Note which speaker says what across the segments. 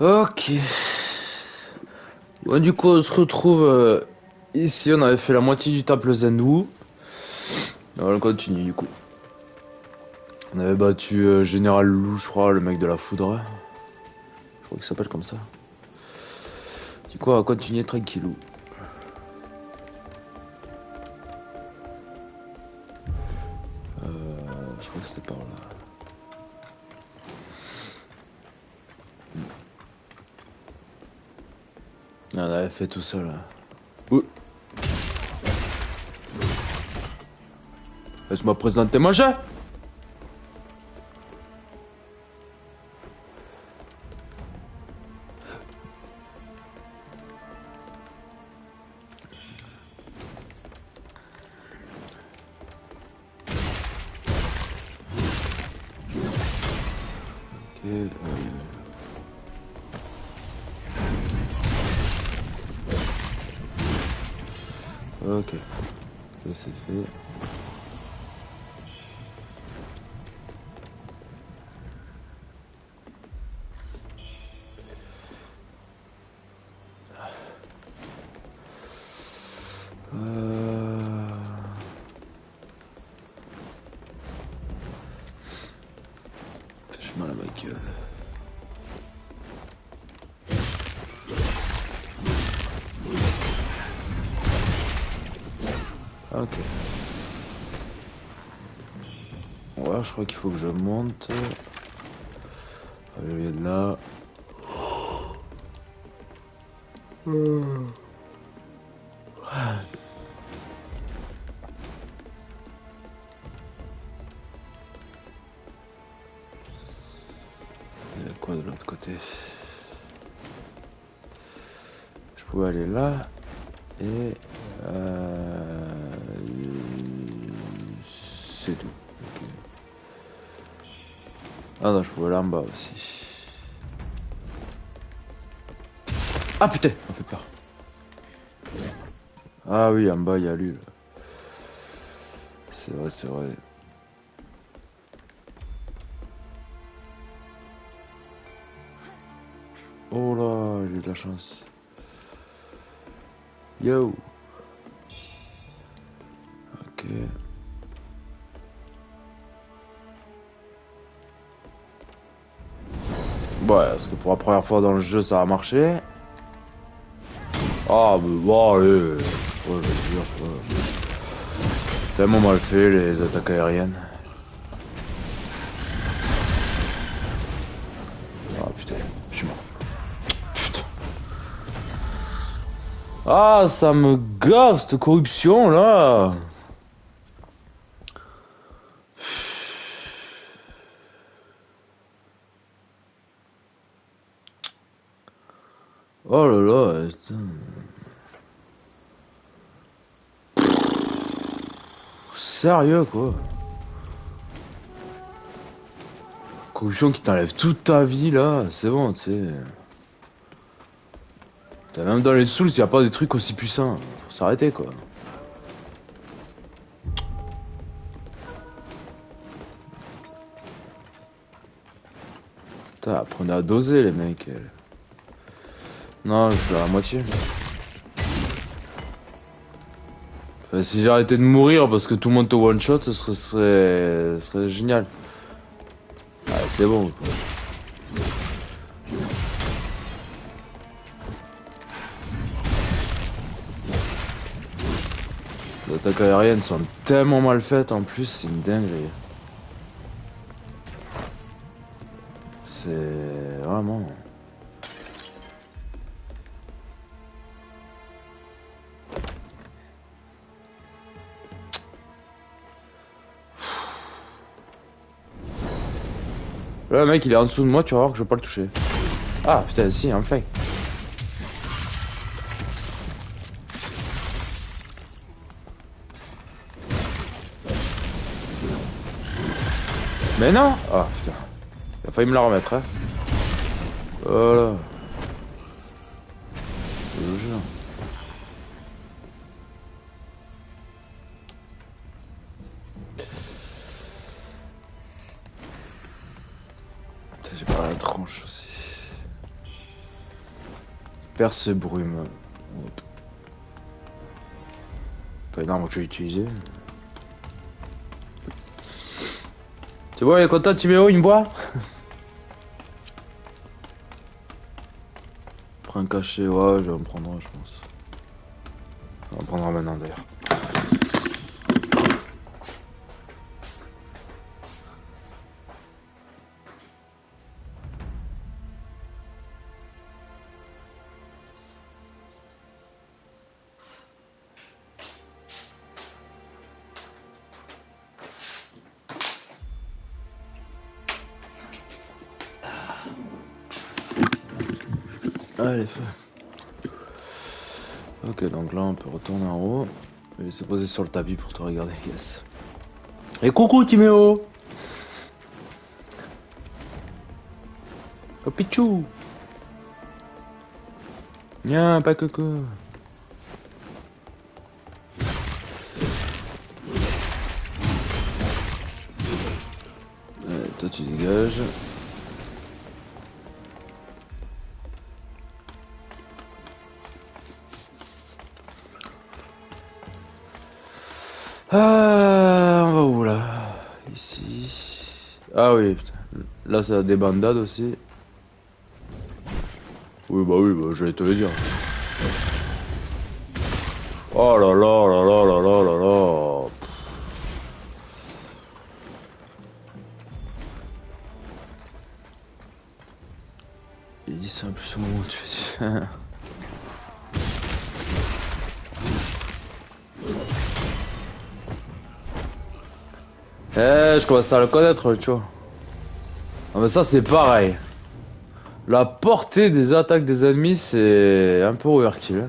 Speaker 1: Ok. Bon, du coup, on se retrouve ici. On avait fait la moitié du temple Zenwu. On continue, du coup. On avait battu Général Lou, je crois, le mec de la foudre. Je crois qu'il s'appelle comme ça. Du coup, on va continuer tranquillou. Je crois que c'était par là. On avait fait tout ça là. Ouh. Laisse-moi présenter mon jeu. Ok. Ok. Ça c'est fait. J'ai mal à ma gueule. Ok. Ouais, je crois qu'il faut que je monte. Allez, viens de là. Il y a quoi de l'autre côté? Je pouvais aller là. Et... c'est tout. Ok. Ah non, je pouvais aller en bas aussi. Ah putain, ça fait peur. Ah oui, en bas, il y a lui. Là. C'est vrai, c'est vrai. Oh là, j'ai eu de la chance. Yo. Ok. Ouais, parce que pour la première fois dans le jeu, ça a marché. Ah, mais bon, allez. Ouais, je veux dire, ouais. Tellement mal fait, les attaques aériennes. Ah putain, je suis mort. Putain. Ah, ça me gave, cette corruption, là. Oh là là, putain. Sérieux, quoi. Corruption qui t'enlève toute ta vie, là. C'est bon, tu sais. Même dans les Souls, y a pas des trucs aussi puissants. Faut s'arrêter, quoi. Putain, apprenez à doser, les mecs. Non, je suis à la moitié. Enfin, si j'arrêtais de mourir parce que tout le monde te one-shot, ce serait génial. Ah, c'est bon, quoi. Les attaques aériennes sont tellement mal faites en plus, c'est une dinguerie. C'est vraiment... Là, le mec, il est en dessous de moi, tu vas voir que je vais pas le toucher. Ah, putain, si, enfin. Mais non! Ah, putain. Il a failli me la remettre, hein. Voilà. Je le jure. Putain, j'ai pas la tronche aussi. Perce brume. Pas une arme que je vais utiliser. C'est bon, il est content, Timéo, il me voit? Prends un cachet, ouais, je vais en prendre un, je pense. On en prendra maintenant d'ailleurs. Allez, fais. Ok, donc là on peut retourner en haut. Je vais se poser sur le tapis pour te regarder, yes. Et coucou Timéo. Oh Pichou. Viens, pas coco. Toi tu dégages. Ah, on va où là? Ici. Ah oui, putain. Là ça a des bandades aussi. Oui, bah j'allais te le dire. Oh là là là là là là là là. Il dit ça un peu souvent, tu fais. Je commence à le connaître, tu vois. Ah, mais ça, c'est pareil. La portée des attaques des ennemis, c'est un peu overkill.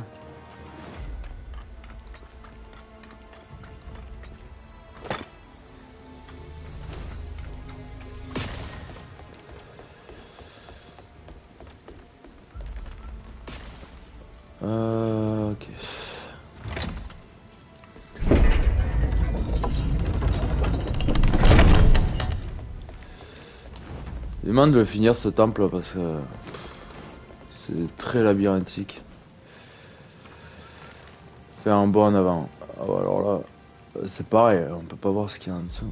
Speaker 1: Hein. Ok. Il demande de le finir ce temple parce que c'est très labyrinthique. Faire un bond en avant. Ah ouais, alors là, c'est pareil, on peut pas voir ce qu'il y a en dessous.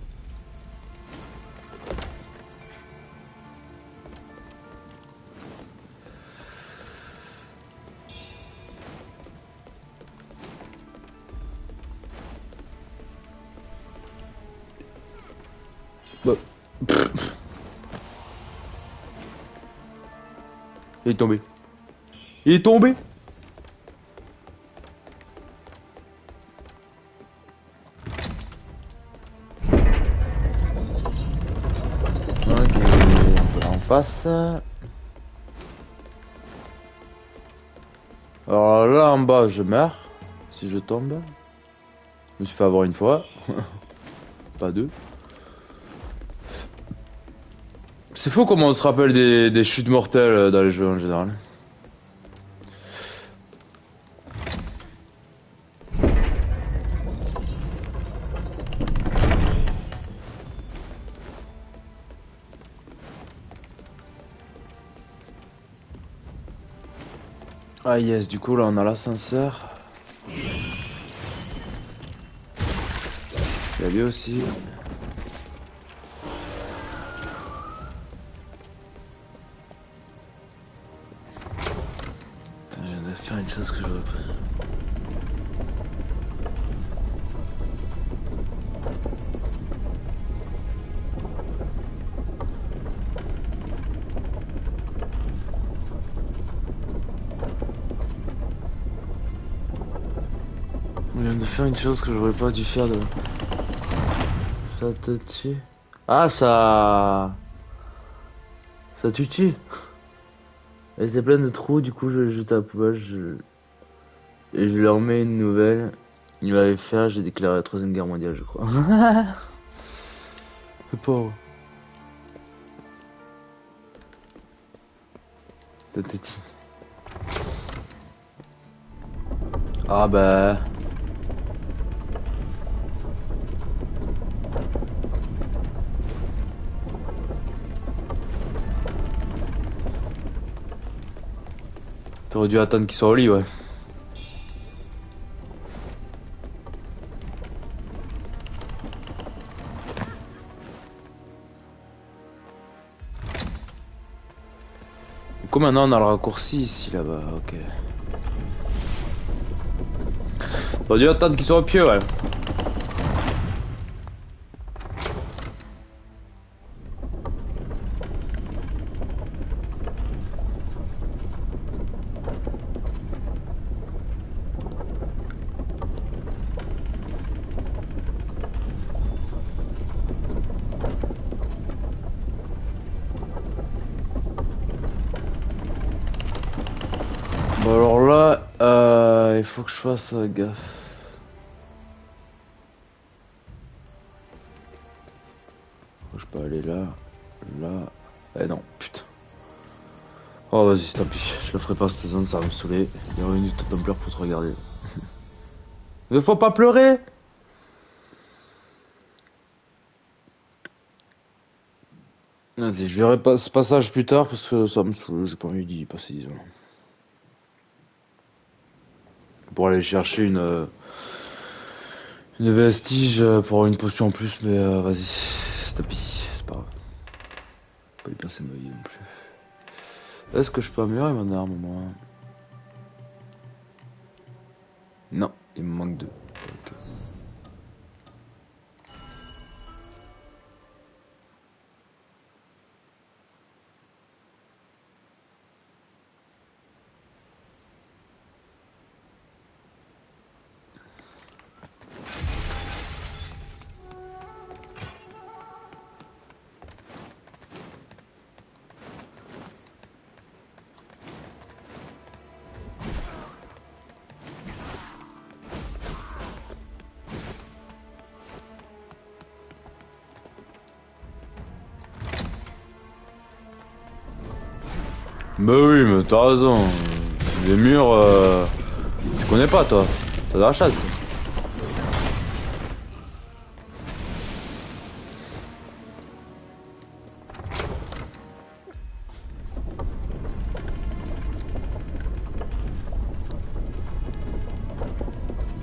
Speaker 1: Bah. Il est tombé. Il est tombé. Ok, un peu là en face. Alors là en bas, je meurs. Si je tombe. Je me suis fait avoir une fois. Pas deux. C'est fou comment on se rappelle des chutes mortelles dans les jeux en général. Ah yes, du coup là on a l'ascenseur. Il y a lui aussi. Attends, je viens de faire une chose que je veux pas. Je viens de faire une chose que j'aurais pas dû faire de... Ça te tue. Ah ça... Ça te tue. Et c'est plein de trous, du coup je le jette à la poubelle, et je leur mets une nouvelle. Il m'avait fait, j'ai déclaré la troisième guerre mondiale je crois. C'est pauvre. Pathétique. Ah bah... T'aurais dû attendre qu'il soit au lit, ouais. Du coup, maintenant on a le raccourci ici là-bas, ok. T'aurais dû attendre qu'il soit au pied, ouais. Bon alors là, il faut que je fasse gaffe. Je peux aller là, là. Eh non, putain. Oh vas-y, tant pis, je le ferai pas cette zone, ça va me saouler. Il y aura une tête d'ampleur pour te regarder. Mais faut pas pleurer! Vas-y, je verrai pas ce passage plus tard parce que ça me saoule, j'ai pas envie d'y passer 10 ans. Pour aller chercher une vestige pour avoir une potion en plus, mais vas-y, tant pis, c'est pas grave. Pas y passer ma vie non plus. Est-ce que je peux améliorer mon arme, moi? Non, il me manque deux. Ok. Bah oui, mais t'as raison. Les murs, tu connais pas toi. T'as de la chasse.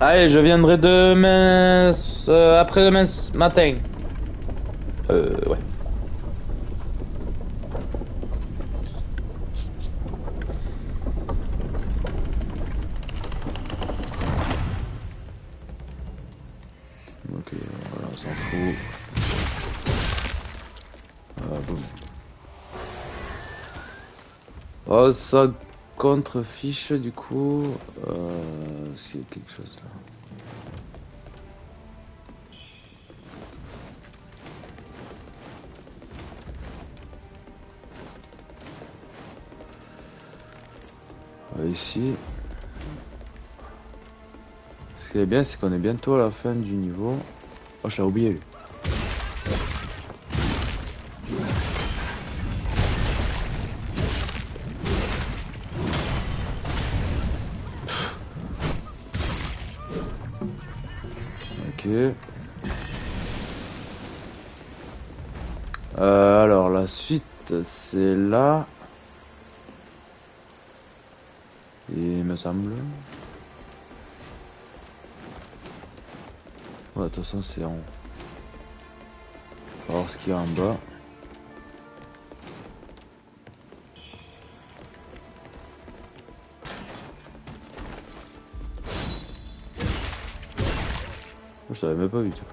Speaker 1: Allez, je viendrai demain, après-demain matin. Ouais. Ok, voilà, on s'en fout. Boum. Oh, ça contre-fiche du coup. Est-ce qu'il y a quelque chose là? Ici. Ce qui est bien, c'est qu'on est bientôt à la fin du niveau. Oh, je l'ai oublié lui. Ok. Alors, la suite, c'est là. Il me semble. Ouais, de toute façon, c'est en haut. On va voir ce qu'il y a en bas. Je t'avais même pas vu, toi.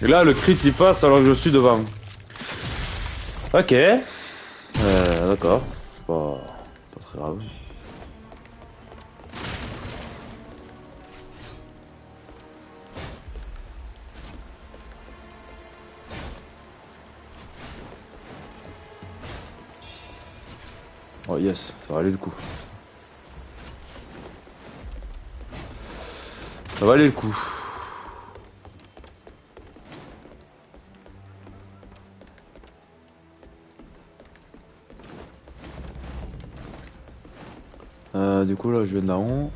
Speaker 1: Et là, le crit il passe alors que je suis devant. Ok. D'accord. Pas très grave. Oh yes, ça va aller le coup. Ça va aller le coup. Du coup là je viens d'en haut.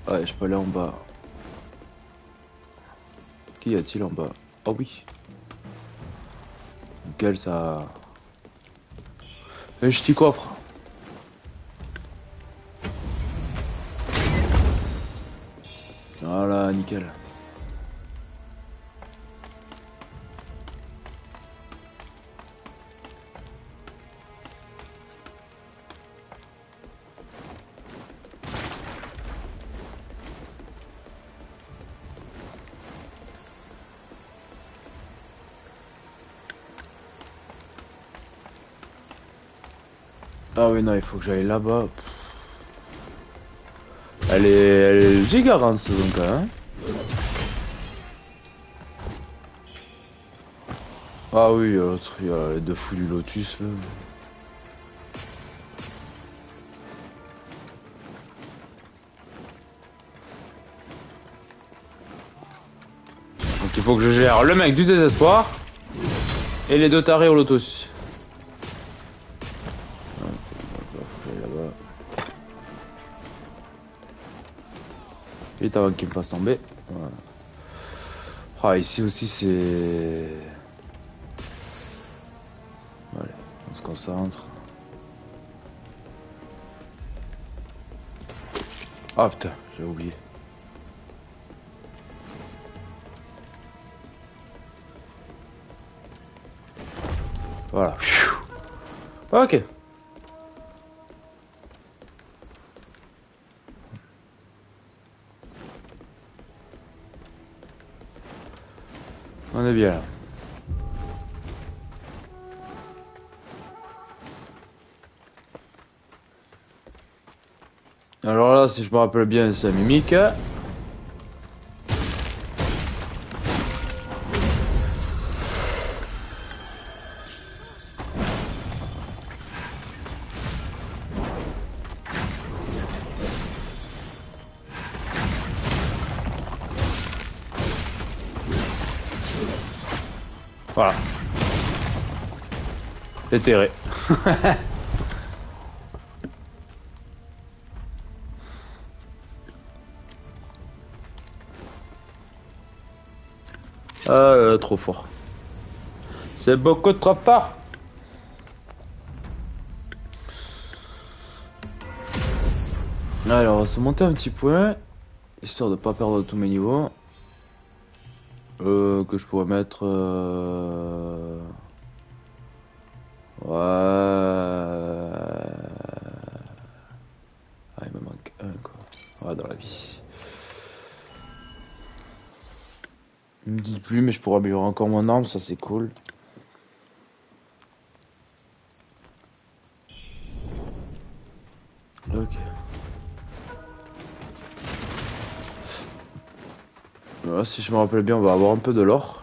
Speaker 1: Ouais, je peux aller en bas. Qu'y a-t-il en bas? Oh oui. Nickel ça. Un petit coffre. Voilà, nickel. Ah oui, non, il faut que j'aille là-bas. Elle est giga grande ce donc hein. Ah oui, l'autre, il y a les deux fous du Lotus là. Donc il faut que je gère le mec du désespoir et les deux tarés au Lotus. Vite avant qu'il me fasse tomber. Voilà. Ah, ici aussi c'est... Allez, on se concentre. Ah putain, j'ai oublié. Voilà. Ok. On est bien là. Alors là, si je me rappelle bien, c'est Mimique. Voilà. Déterré. Trop fort. C'est beaucoup trop fort. Alors, on va se monter un petit point, histoire de pas perdre tous mes niveaux. Que je pourrais mettre... Ouais... Ah, il me manque un, quoi. Ouais, dans la vie. Il me dit plus, mais je pourrais améliorer encore mon arme, ça c'est cool. Ok. Là, si je me rappelle bien, on va avoir un peu de l'or.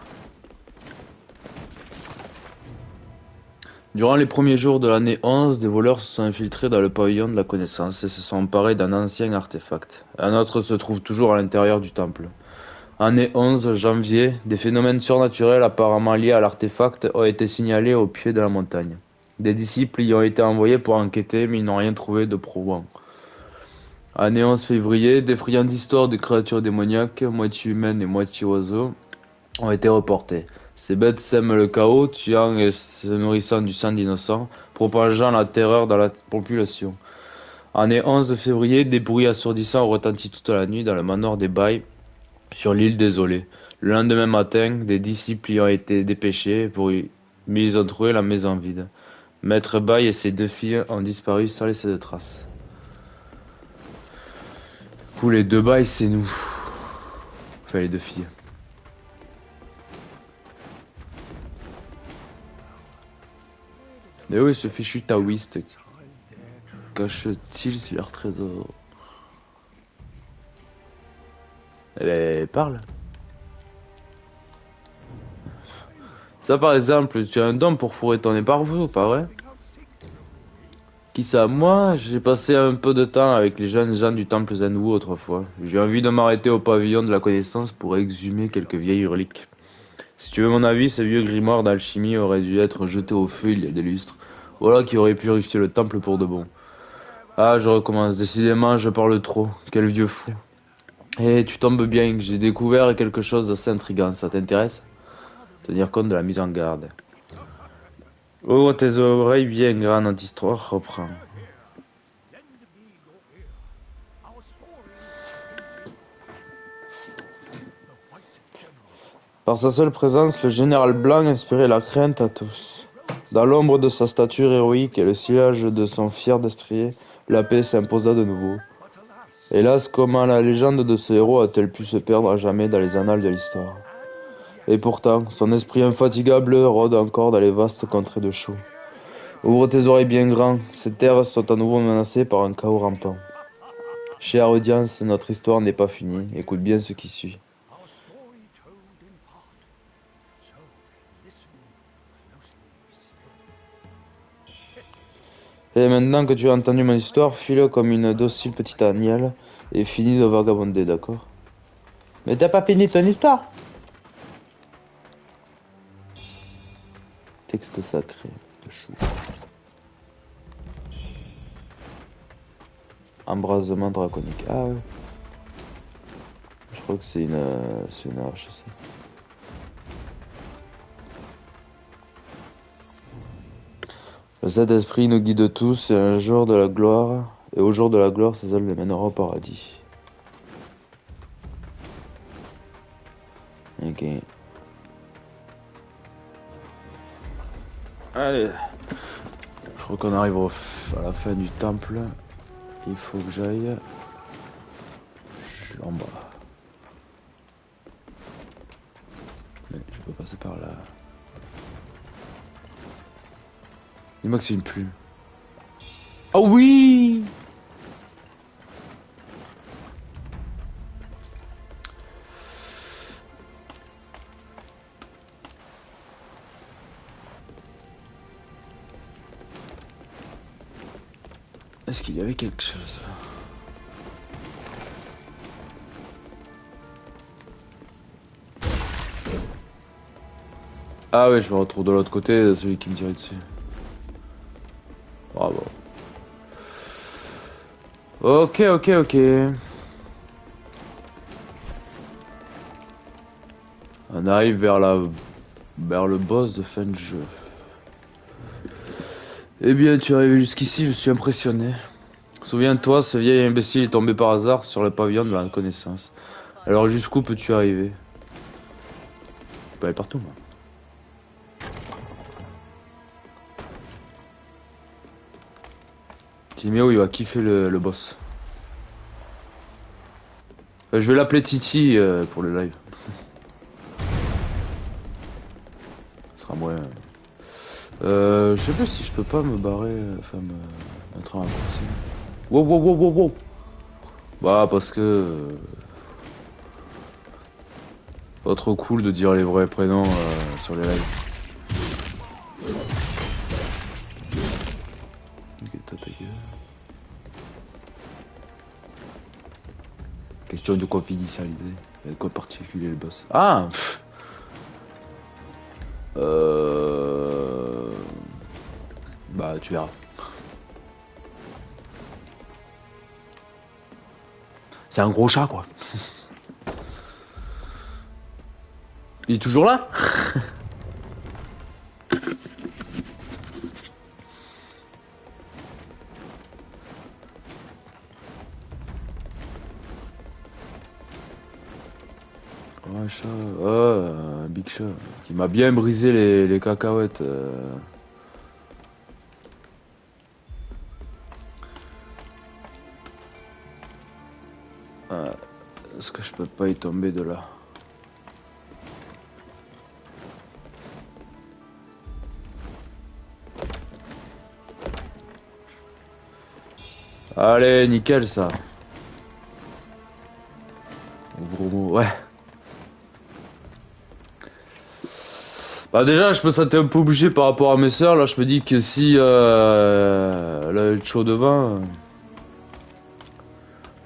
Speaker 1: Durant les premiers jours de l'année 11, des voleurs se sont infiltrés dans le pavillon de la connaissance et se sont emparés d'un ancien artefact. Un autre se trouve toujours à l'intérieur du temple. Année 11, janvier, des phénomènes surnaturels apparemment liés à l'artefact ont été signalés au pied de la montagne. Des disciples y ont été envoyés pour enquêter, mais ils n'ont rien trouvé de prouvant. Année 11 février, des friands d'histoires de créatures démoniaques, moitié humaines et moitié oiseaux, ont été reportés. Ces bêtes sèment le chaos, tuant et se nourrissant du sang d'innocents, propageant la terreur dans la population. Année 11 février, des bruits assourdissants ont retenti toute la nuit dans le manoir des Bailles, sur l'île désolée. Le lendemain matin, des disciples y ont été dépêchés, mais ils ont trouvé la maison vide. Maître Baille et ses deux filles ont disparu sans laisser de traces. Pour les deux Bailles, c'est nous. Enfin, les deux filles. Mais oui, ce fichu taoïste cache-t-il leur trésor? Elle parle. Ça, par exemple, tu as un don pour fourrer ton éparvu, pas vrai? Qui ça? Moi, j'ai passé un peu de temps avec les jeunes gens du temple Zenwu autrefois. J'ai envie de m'arrêter au pavillon de la connaissance pour exhumer quelques vieilles reliques. Si tu veux mon avis, ces vieux grimoires d'alchimie auraient dû être jetés au feu il y a des lustres. Voilà qui aurait purifié le temple pour de bon. Ah, je recommence. Décidément, je parle trop. Quel vieux fou. Et tu tombes bien, j'ai découvert quelque chose d'assez intriguant, ça t'intéresse? Tenir compte de la mise en garde. Ouvre tes oreilles bien grandes, notre histoire reprend. Par sa seule présence, le général Blanc inspirait la crainte à tous. Dans l'ombre de sa stature héroïque et le sillage de son fier destrier, la paix s'imposa de nouveau. Hélas, comment la légende de ce héros a-t-elle pu se perdre à jamais dans les annales de l'histoire? Et pourtant, son esprit infatigable rôde encore dans les vastes contrées de Chou. Ouvre tes oreilles bien grands, ces terres sont à nouveau menacées par un chaos rampant. Chère audience, notre histoire n'est pas finie, écoute bien ce qui suit. Et maintenant que tu as entendu mon histoire, file comme une docile petite agnelle et finis de vagabonder, d'accord? Mais t'as pas fini ton histoire? Texte sacré de Chou. Embrasement draconique. Ah ouais. Je crois que c'est une hache, ça. Le Saint-Esprit nous guide tous, et un jour de la gloire, et au jour de la gloire, ses ailes les mènera au paradis. Ok. Allez. Je crois qu'on arrive à la fin du temple. Il faut que j'aille en bas. Mais je peux passer par là. Dis-moi que c'est une plume. Oh oui! Est-ce qu'il y avait quelque chose? Ah ouais, je me retrouve de l'autre côté, celui qui me tirait dessus. Bravo. Ok, ok, ok. On arrive vers le boss de fin de jeu. Eh bien, tu es arrivé jusqu'ici, je suis impressionné. Souviens-toi, ce vieil imbécile est tombé par hasard sur le pavillon de la connaissance. Alors jusqu'où peux-tu arriver? Je peux aller partout, moi. Timéo, il va kiffer le boss. Je vais l'appeler Titi pour le live. Ce sera moyen. Je sais plus si je peux pas me barrer, enfin me mettre en raccourci. Wow, wow, wow, wow, wow. Bah parce que pas trop cool de dire les vrais prénoms sur les lives. Ok, ta gueule. Question de confidentialité. Avec quoi particulier le boss? Ah pff. Bah tu verras. C'est un gros chat quoi. Il est toujours là? Un chat, un big chat, qui m'a bien brisé les cacahuètes. Est-ce que je peux pas y tomber de là? Allez, nickel ça. Gros mot, ouais. Bah déjà, je me sentais un peu obligé par rapport à mes sœurs. Là, je me dis que si elle a le chaud devant,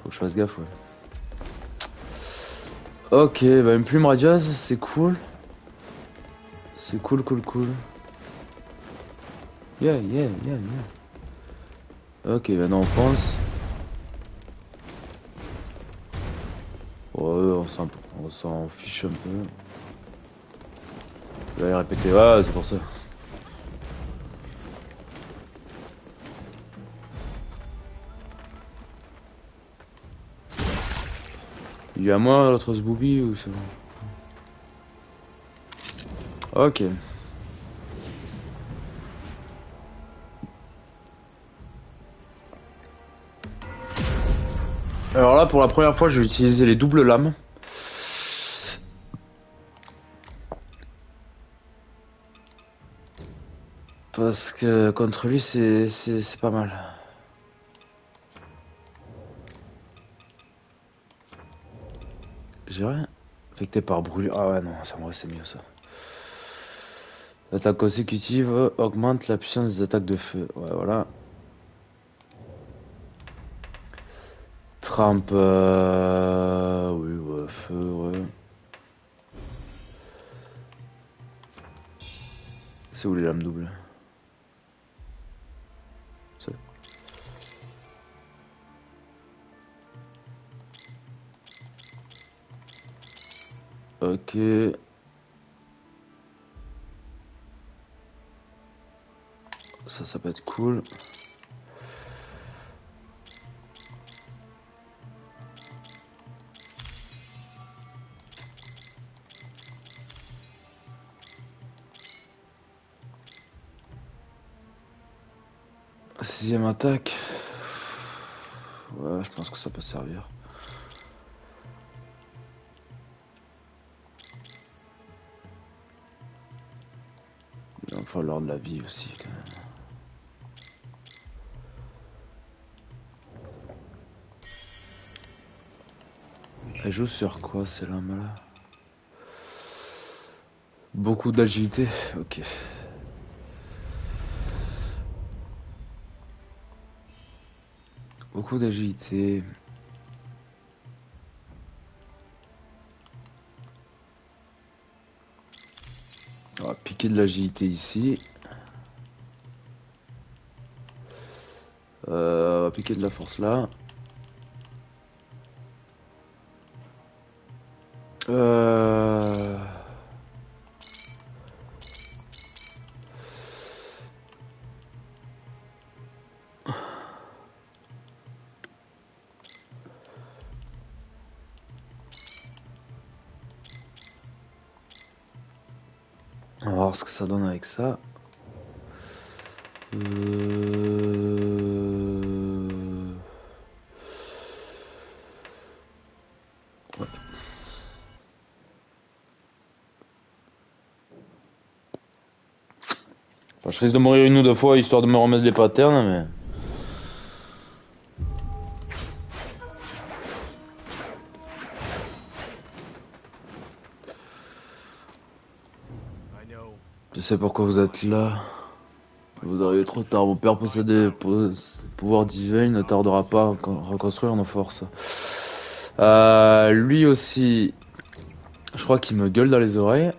Speaker 1: faut que je fasse gaffe, ouais. Ok, bah une plume radieuse, c'est cool. C'est cool, cool, cool. Yeah, yeah, yeah, yeah. Ok, maintenant on pense. Ouais, on s'en fiche un peu. Je vais répéter, ouais, c'est pour ça. Il y a moi l'autre Zbooby ou c'est bon? Ok. Alors là, pour la première fois, je vais utiliser les doubles lames. Parce que contre lui, c'est pas mal. J'ai rien. Affecté par brûlure. Ah ouais, non, ça, en vrai, c'est mieux ça. L'attaque consécutive augmente la puissance des attaques de feu. Ouais, voilà. Trempe. Oui, ouais, feu, ouais. C'est où les lames doubles? C'est- Ok. Ça peut être cool. Sixième attaque. Ouais, je pense que ça peut servir. Il va me falloir de la vie aussi, quand même. Elle joue sur quoi, ces lames-là? Beaucoup d'agilité. Ok. Beaucoup d'agilité. On va piquer de l'agilité ici. On va piquer de la force là. Euh... On va voir ce que ça donne avec ça. Ouais. Enfin, je risque de mourir une ou deux fois histoire de me remettre les patterns, mais... Je sais pourquoi vous êtes là. Vous arrivez trop tard. Mon père possédait pouvoir divin, il ne tardera pas à reconstruire nos forces. Lui aussi, je crois qu'il me gueule dans les oreilles.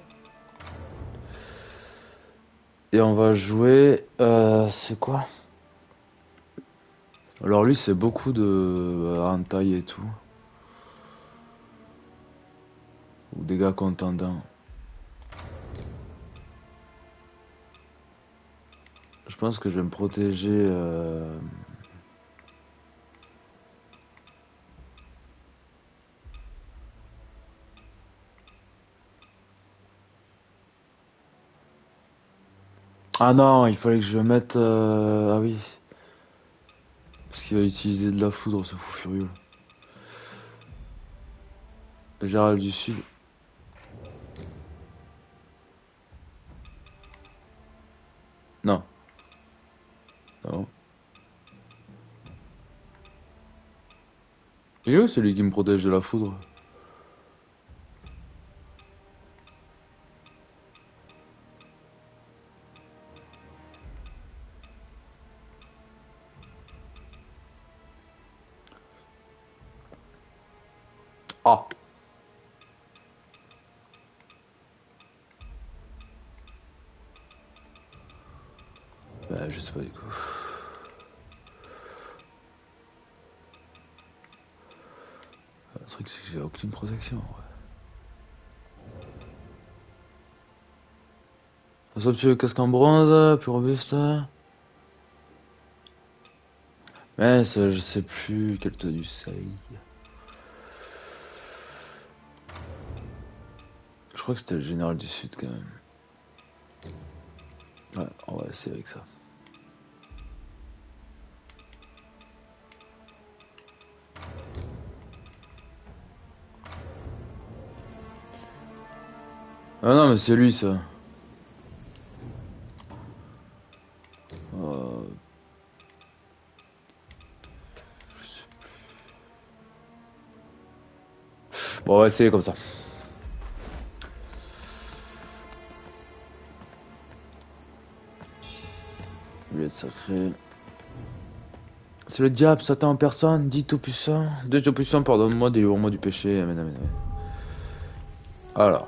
Speaker 1: Et on va jouer... c'est quoi? Alors lui, c'est beaucoup de hentai et tout. Ou dégâts contendants. Je pense que je vais me protéger... Ah non, il fallait que je mette... Ah oui. Parce qu'il va utiliser de la foudre, ce fou furieux. Gérald du Sud. Non. Non. Il est où celui qui me protège de la foudre? Ah. Bah, je sais pas du coup. Le truc, c'est que J'ai aucune protection. Ouais. Soit tu veux casque en bronze, plus robuste. Mais ça, je sais plus quel tenue ça y est. Je crois que c'était le général du Sud quand même. Ouais, on va essayer avec ça. Ah non, mais c'est lui ça. Euh, Bon, on va essayer comme ça. Luette sacrée. C'est le diable, Satan en personne, dit tout puissant. Dieu tout puissant, pardonne-moi, délivre-moi du péché. Amen, amen, amen. Alors.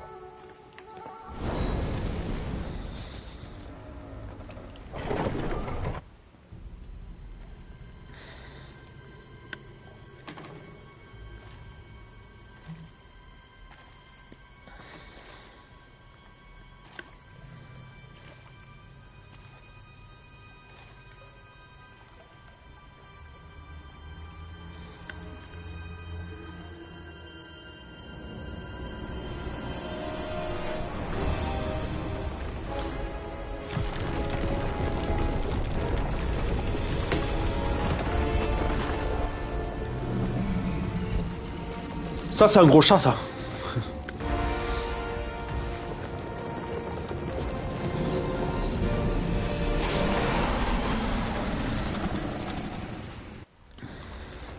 Speaker 1: Ça, c'est un gros chat, ça.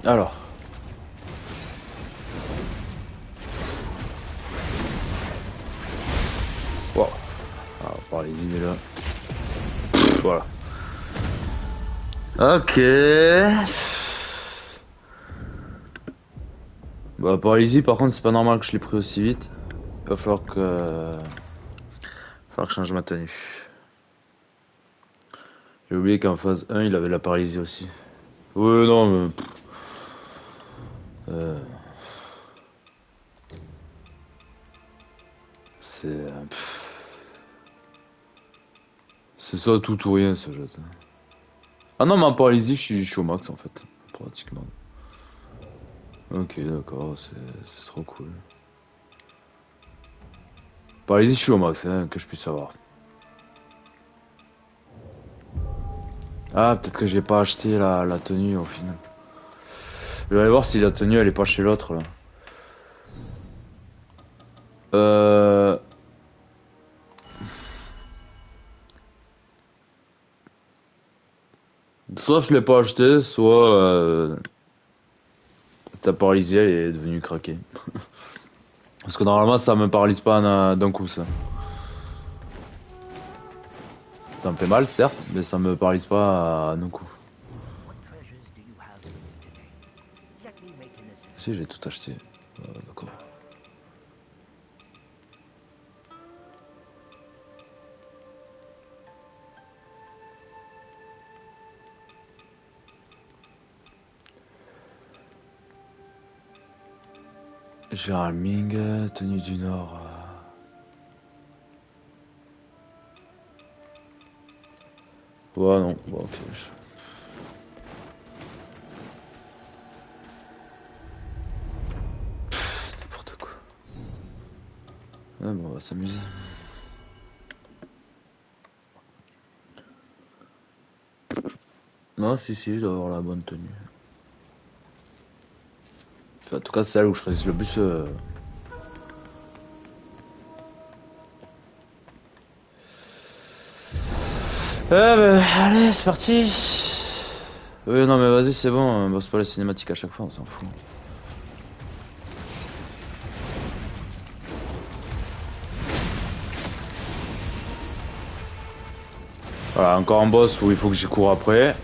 Speaker 1: Alors. Wow. Ah, par les idées là. Voilà. Ok. Bah, paralysie, par contre, c'est pas normal que je l'ai pris aussi vite. Il va falloir que je change ma tenue. J'ai oublié qu'en phase 1, il avait la paralysie aussi. Ouais, non, mais. Euh, c'est. C'est ça tout ou rien ce jeu. Ah non, mais en paralysie, je suis au max en fait. Pratiquement. Ok, d'accord, c'est trop cool. Paralysie, je suis au max, hein, que je puisse savoir. Ah, peut-être que j'ai pas acheté la tenue au final. Je vais aller voir si la tenue elle est pas chez l'autre là. Euh... Soit je l'ai pas acheté, soit ta paralysie elle est devenue craquée. Parce que normalement ça me paralyse pas d'un coup ça. Ça me fait mal certes, mais ça me paralyse pas d'un coup. Si j'ai tout acheté. D'accord. Gérald Ming, tenue du Nord. Ouais, non, bon, ok. N'importe quoi. Ouais, bon, on va s'amuser. Non, si, je dois avoir la bonne tenue. Enfin, en tout cas, c'est celle où je choisis le bus. Ben, allez, c'est parti. Oui, non, mais vas-y, c'est bon. Bosse pas la cinématique à chaque fois, on s'en fout. Voilà, encore un boss où il faut que j'y cours après.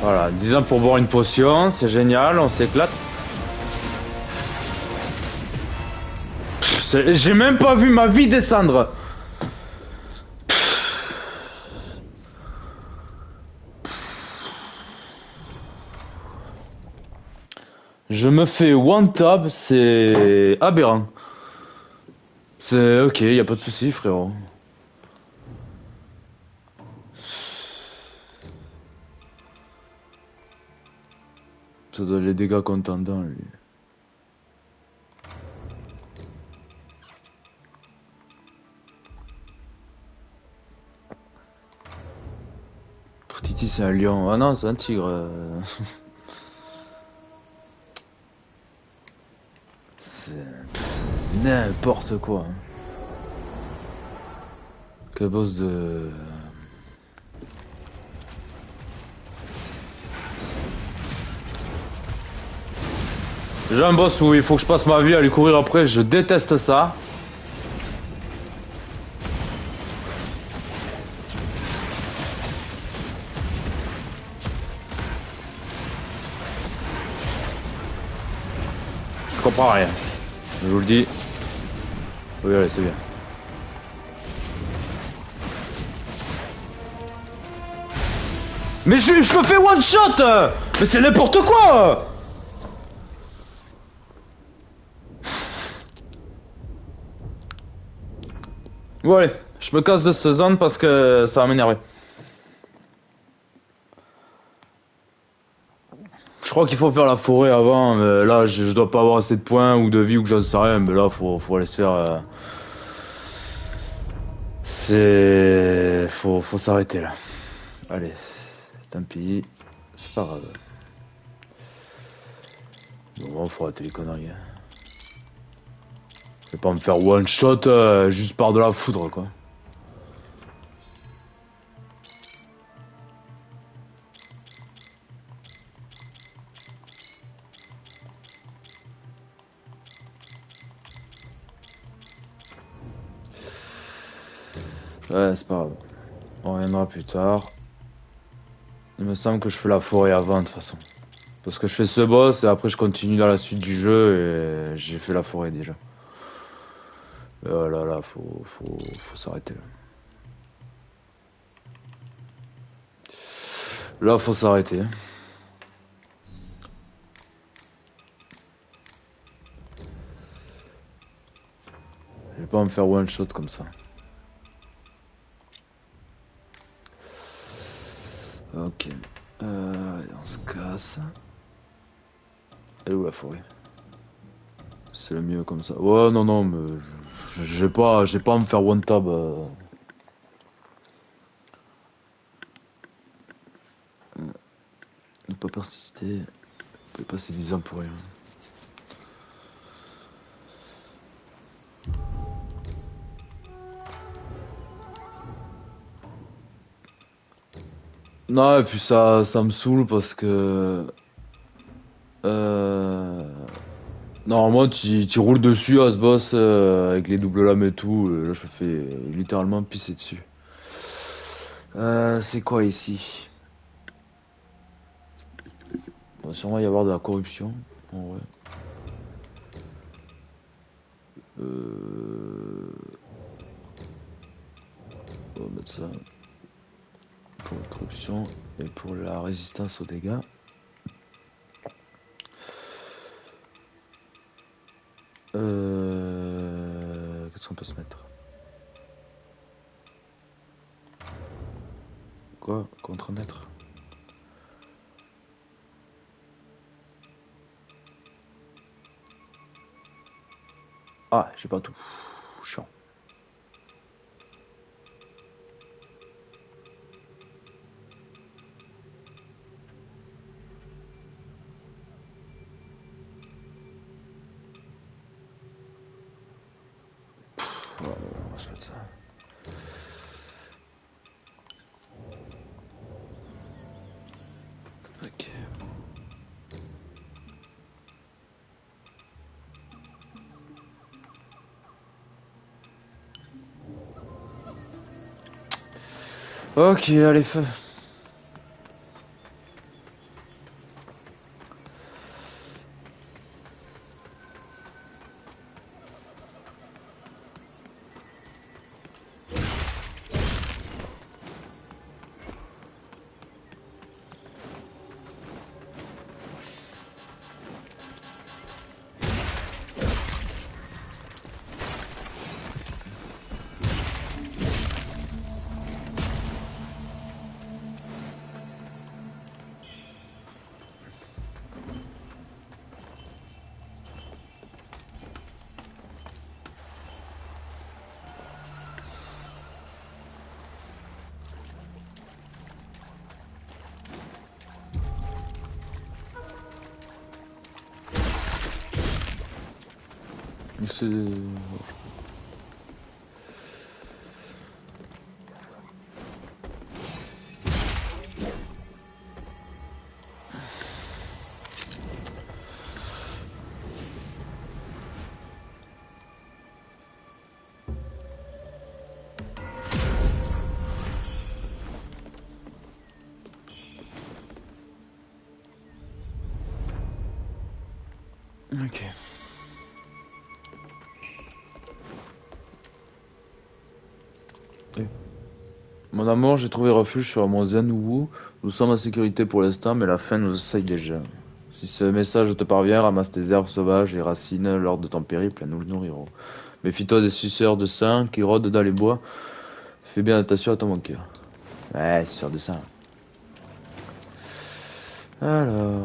Speaker 1: Voilà, 10 ans pour boire une potion, c'est génial, on s'éclate. J'ai même pas vu ma vie descendre. Je me fais one tap, c'est aberrant. C'est ok, y a pas de souci, frérot. Ça doit les dégâts contendants, lui. Pour Titi, c'est un lion. Ah non, c'est un tigre. C'est n'importe quoi. Hein. Que boss de... J'ai un boss où il faut que je passe ma vie à lui courir après, je déteste ça. Je comprends rien. Je vous le dis. Oui, allez, c'est bien. Mais je me fais one shot. Mais c'est n'importe quoi. Bon allez, je me casse de cette zone parce que ça va m'énerver. Je crois qu'il faut faire la forêt avant, mais là je dois pas avoir assez de points ou de vie ou que j'en sais rien, mais là faut aller se faire... C'est... Faut s'arrêter là. Allez, tant pis, c'est pas grave. Bon, faut arrêter les conneries. Hein. Je vais pas me faire one shot juste par de la foudre quoi. Ouais, c'est pas grave. On reviendra plus tard. Il me semble que je fais la forêt avant de toute façon. Parce que je fais ce boss et après je continue dans la suite du jeu et j'ai fait la forêt déjà. Oh là là, faut s'arrêter là. Là, faut s'arrêter. Je vais pas me faire one shot comme ça. Ok. Allez, on se casse. Elle est où la forêt? C'est le mieux comme ça. Ouais, non, non, mais j'ai pas à me faire one tab. Ne pas persister. Ne peut passer 10 ans pour rien. Non, et puis ça me saoule parce que... Normalement, tu roules dessus à ce boss avec les doubles lames et tout. Là, je me fais littéralement pisser dessus. C'est quoi ici? Il va sûrement y avoir de la corruption. En vrai. On va mettre ça pour la corruption et pour la résistance aux dégâts. Qu'est-ce qu'on peut se mettre? Quoi? Contre-maître? Ah, j'ai pas tout. Chiant. Voilà, on va se mettre ça. Ok. Ok, allez, feu. C'est... Ok. Mon amour, j'ai trouvé refuge sur mon Zen-Wu. Nous sommes en sécurité pour l'instant, mais la fin nous assaille déjà. Si ce message te parvient, ramasse tes herbes sauvages et racines lors de ton périple, nous le nourrirons. Méfie-toi des suceurs de sang qui rôdent dans les bois. Fais bien attention à ton bunker. Ouais, suceurs de sang. Alors...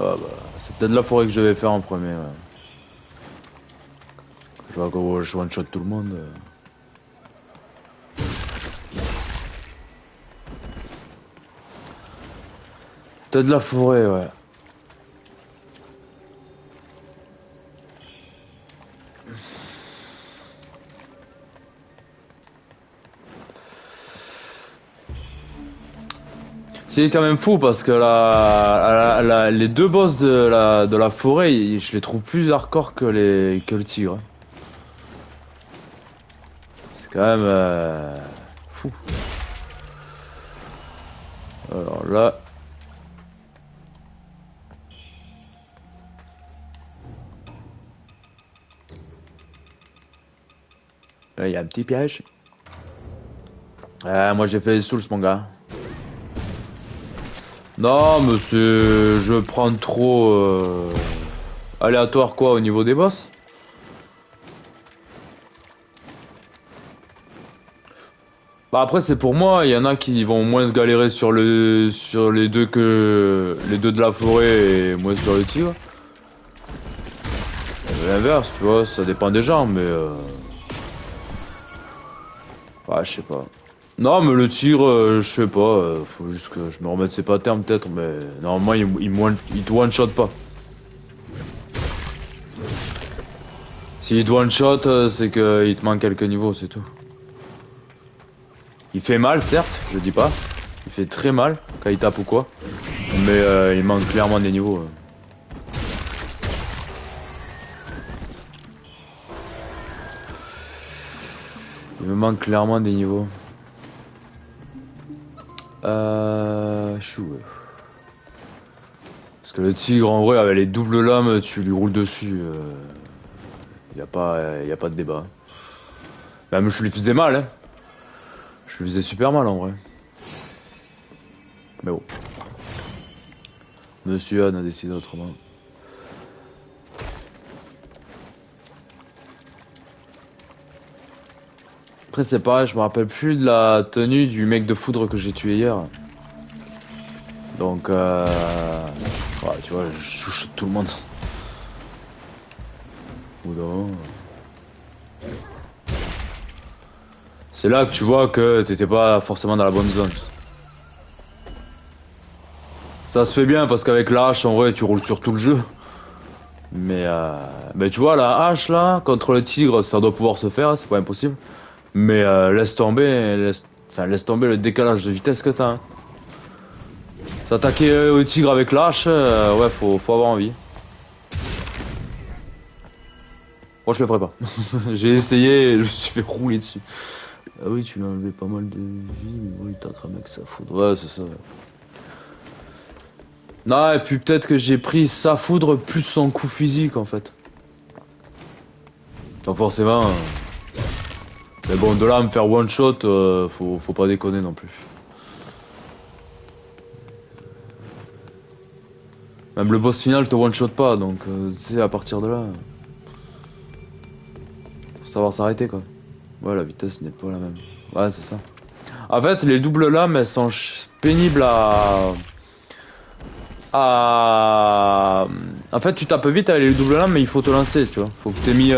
Speaker 1: Ah bah, c'est peut-être la forêt que je vais faire en premier. Ouais. Je vois que je one-shot tout le monde. Peut-être la forêt, ouais. C'est quand même fou parce que les deux boss de la forêt, je les trouve plus hardcore que le tigre. C'est quand même fou. Alors là, il y a un petit piège. Moi j'ai fait les souls mon gars. Non mais c'est... Je prends trop aléatoire quoi au niveau des boss. Bah après c'est pour moi, il y en a qui vont moins se galérer sur les deux que les deux de la forêt et moins sur le tigre. L'inverse, tu vois, ça dépend des gens mais ouais, je sais pas. Non mais le tigre, je sais pas, faut juste que je me remette ses patterns peut-être mais normalement il te one shot pas. S'il te one shot, c'est qu'il te manque quelques niveaux, c'est tout. Il fait mal, certes, je dis pas. Il fait très mal quand il tape ou quoi. Mais il manque clairement des niveaux. Il me manque clairement des niveaux. Chou. Parce que le tigre, en vrai, avec les doubles lames, tu lui roules dessus. Y a pas de débat. Même je lui faisais mal, hein. Je lui faisais super mal en vrai. Mais bon. Monsieur Anne a décidé autrement. Après c'est pareil, je me rappelle plus de la tenue du mec de foudre que j'ai tué hier. Donc ouais, tu vois, je chuchote tout le monde. Ou non. C'est là que tu vois que t'étais pas forcément dans la bonne zone. Ça se fait bien parce qu'avec la hache en vrai tu roules sur tout le jeu. Mais tu vois la hache là contre le tigre ça doit pouvoir se faire, c'est pas impossible. Mais laisse tomber le décalage de vitesse que t'as. Hein. S'attaquer au tigre avec la hache, ouais faut avoir envie. Moi je le ferai pas. J'ai essayé et je me suis fait rouler dessus. Ah oui tu lui as enlevé pas mal de vie, mais oui t'as cramé avec sa foudre. Ouais c'est ça. Non, et puis peut-être que j'ai pris sa foudre plus son coup physique en fait. Donc forcément. Mais bon, de là à me faire one shot, faut pas déconner non plus. Même le boss final te one shot pas, donc tu sais, à partir de là. Faut savoir s'arrêter quoi. Ouais, la vitesse n'est pas la même. Ouais, c'est ça. En fait, les doubles lames, elles sont pénibles En fait, tu tapes vite avec les doubles lames, mais il faut te lancer, tu vois. Faut que t'aies mis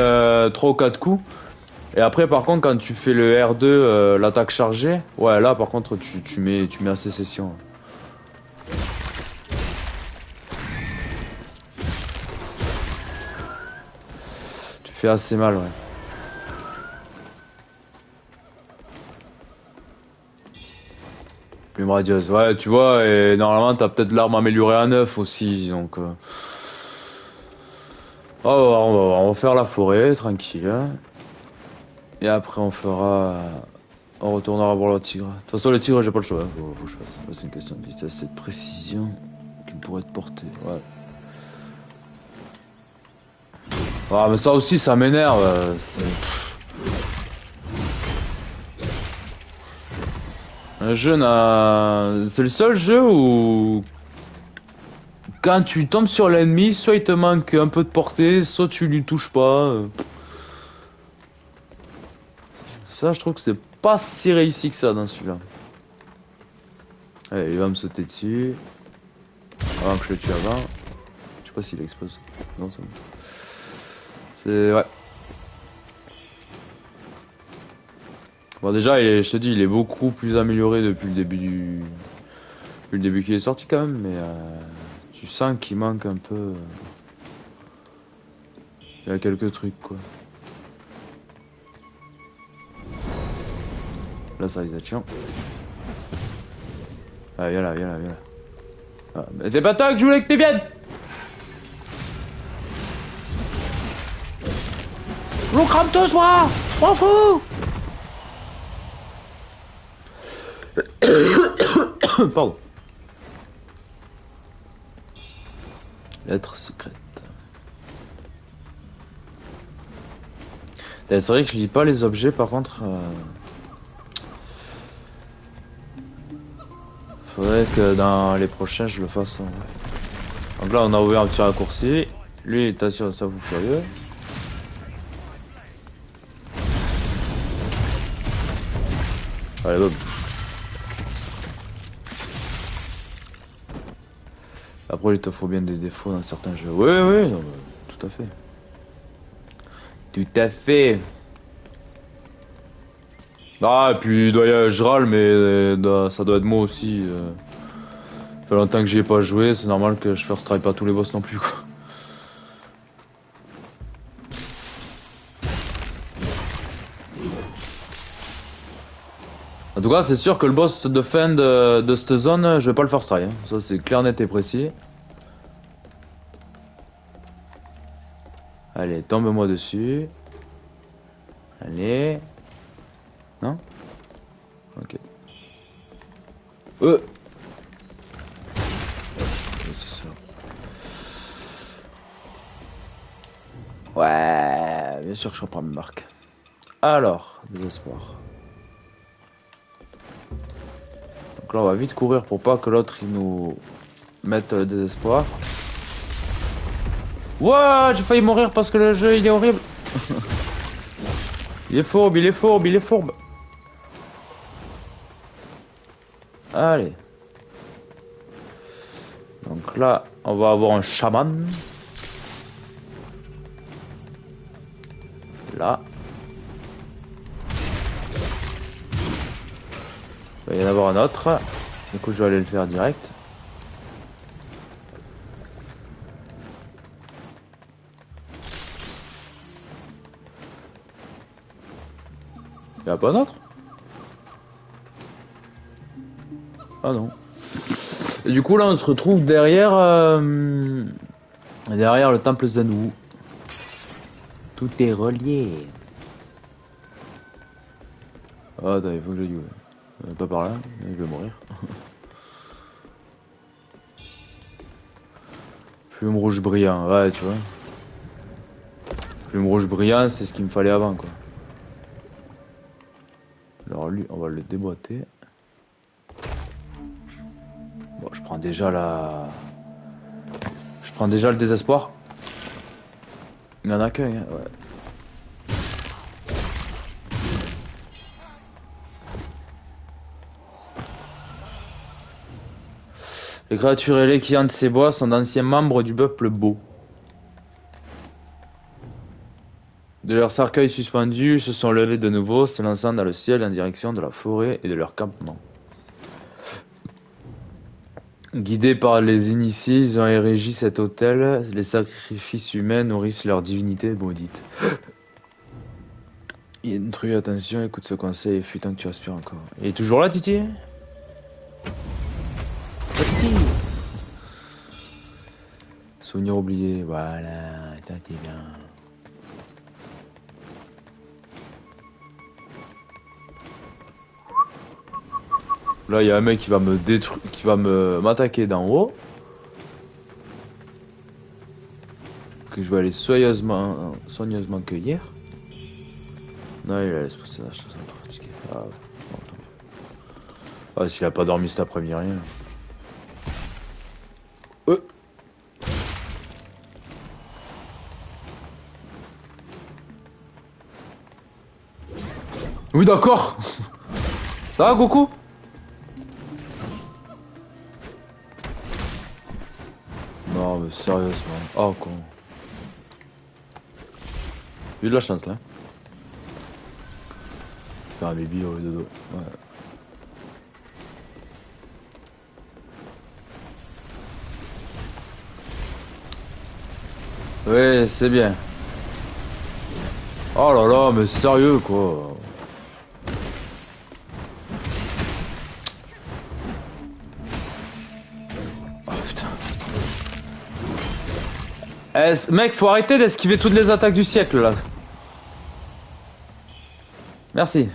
Speaker 1: 3 ou 4 coups. Et après, par contre, quand tu fais le R2, l'attaque chargée, ouais, là, par contre, tu mets à sécession. Tu fais assez mal, ouais. Plume radieuse, ouais, tu vois, et normalement, t'as peut-être l'arme améliorée à 9 aussi, donc... Oh, on va faire la forêt, tranquille. Hein. Et après, on retournera voir le tigre. De toute façon, le tigre, j'ai pas le choix. Hein. Faut que je fasse. C'est une question de vitesse et de précision qui pourrait être portée. Ouais. Ah, mais ça aussi, ça m'énerve. Un jeu c'est le seul jeu où quand tu tombes sur l'ennemi, soit il te manque un peu de portée, soit tu lui touches pas. Ça, je trouve que c'est pas si réussi que ça dans celui-là. Allez, il va me sauter dessus. Avant que je le tue avant. Je sais pas s'il explose. Non, c'est bon. C'est... Ouais. Bon, déjà, je te dis, il est beaucoup plus amélioré depuis le début Depuis le début qu'il est sorti quand même, mais tu sens qu'il manque un peu... Il y a quelques trucs, quoi. La réalisation. Ah, viens là, viens là, viens là. Ah, mais c'est pas toi que je voulais que tu viennes! Je vous crame tous, moi! M'en fous! Pardon. Lettre secrète. C'est vrai que je lis pas les objets, par contre... Faudrait que dans les prochains, je le fasse. Hein. Donc là, on a ouvert un petit raccourci. Lui, il est assuré, ça vous furieux. Allez, bob. Après, il te faut bien des défauts dans certains jeux. Oui, oui, non, tout à fait. Tout à fait. Ah, et puis, je râle, mais ça doit être moi aussi. Ça fait longtemps que j'y ai pas joué, c'est normal que je first try pas tous les boss non plus, quoi. En tout cas, c'est sûr que le boss de fin de cette zone, je vais pas le first try. Hein. Ça, c'est clair, net et précis. Allez, tombe-moi dessus. Allez. Non? Ok. C'est ça. Ouais, bien sûr que je reprends mes marques. Alors, désespoir. Donc là, on va vite courir pour pas que l'autre il nous mette désespoir. Ouah, j'ai failli mourir parce que le jeu il est horrible. Il est fourbe, il est fourbe, il est fourbe. Allez. Donc là, on va avoir un chaman. Là. Il va y en avoir un autre. Du coup, je vais aller le faire direct. Il n'y a pas un autre? Ah non. Et du coup, là, on se retrouve derrière le temple Zenwu. Tout est relié. Ah, attends, il faut que je dise. Pas par là, il va mourir. Plume rouge brillant, ouais, tu vois. Plume rouge brillant, c'est ce qu'il me fallait avant, quoi. Alors lui, on va le déboîter. Bon, je prends déjà le désespoir. Il y en a qu'un, hein, ouais. Les créatures ailées qui hantent ces bois sont d'anciens membres du peuple beau. De leurs cercueils suspendus, ils se sont levés de nouveau, s'élançant dans le ciel en direction de la forêt et de leur campement. Guidés par les initiés, ils ont érigé cet autel. Les sacrifices humains nourrissent leur divinité maudite. Il y a une truc, attention, écoute ce conseil et fuis tant que tu respires encore. Il est toujours là, Titi? Titi! Souvenir oublié, voilà, t'es bien. Là, il y a un mec qui va me détruire, qui va m'attaquer d'en haut. Que je vais aller soigneusement cueillir. Non, il a laissé passer la chose fatigué. Ah, bon, tant mieux. Ah, s'il a pas dormi cet après-midi, rien. Oui, d'accord. Ça va, Goku? Non, mais sérieusement. Oh, con. J'ai eu de la chance, là. Faire un baby au dodo. Ouais. Ouais, c'est bien. Oh là là, mais sérieux, quoi. Oh putain. Eh, mec, faut arrêter d'esquiver toutes les attaques du siècle, là. Merci.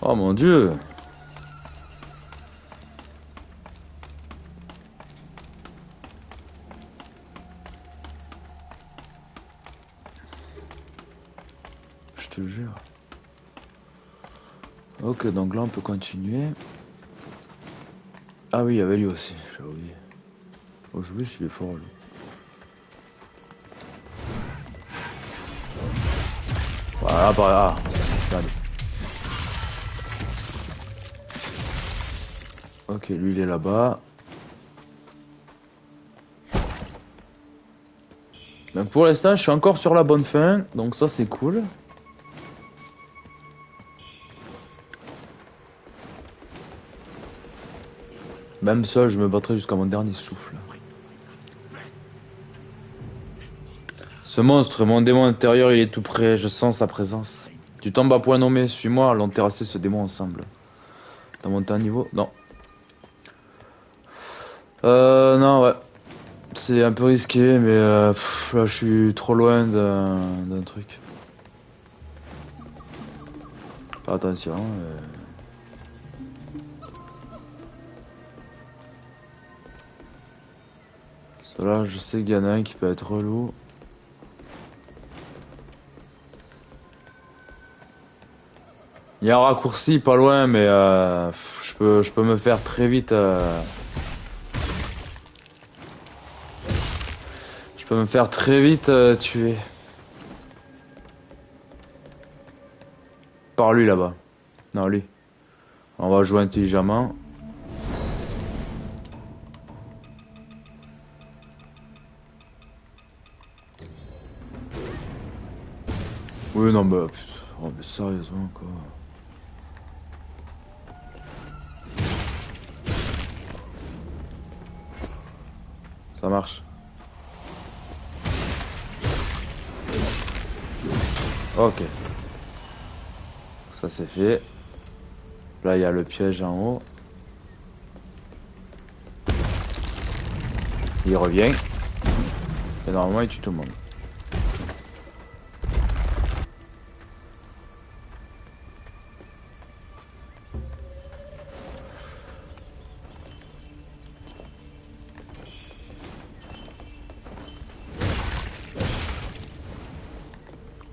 Speaker 1: Oh mon dieu. Je te le jure. Ok, donc là on peut continuer. Ah oui, il y avait lui aussi, j'ai oublié. Oh, je veux s'il est fort, lui. Voilà, par là. Allez. Ok, lui il est là-bas. Donc pour l'instant, je suis encore sur la bonne fin, donc ça c'est cool. Même ça, je me battrai jusqu'à mon dernier souffle. Ce monstre, mon démon intérieur, il est tout près, je sens sa présence. Tu tombes à point nommé, suis-moi, allons terrasser ce démon ensemble. T'as monté un niveau? Non. Non, ouais. C'est un peu risqué, mais là, je suis trop loin d'un truc. Fais attention. Cela, je sais qu'il y en a un qui peut être relou. Il y a un raccourci pas loin, mais je peux me faire très vite. Je peux me faire très vite tuer. Par lui là-bas. Non, lui. On va jouer intelligemment. Oui, non, bah. Oh, mais sérieusement, quoi. Ça marche. Ok. Ça c'est fait. Là, il y a le piège en haut. Il revient. Et normalement, il tue tout le monde.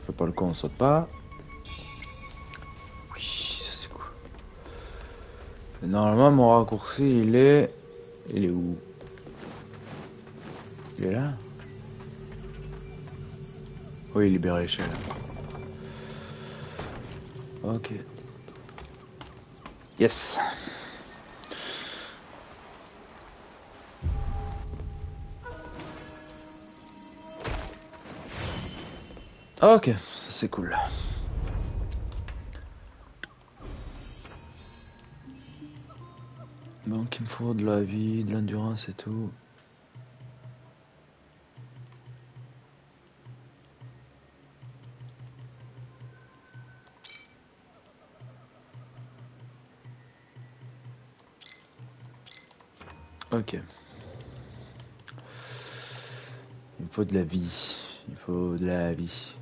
Speaker 1: Fais pas le con, on saute pas. Oui, ça c'est cool. Et normalement, mon raccourci, il est... Il est où? Il est là? Oui, libère l'échelle. Ok. Yes. Ah, ok, ça c'est cool. Donc il me faut de la vie, de l'endurance et tout. Ok. Il me faut de la vie. Il faut de la vie.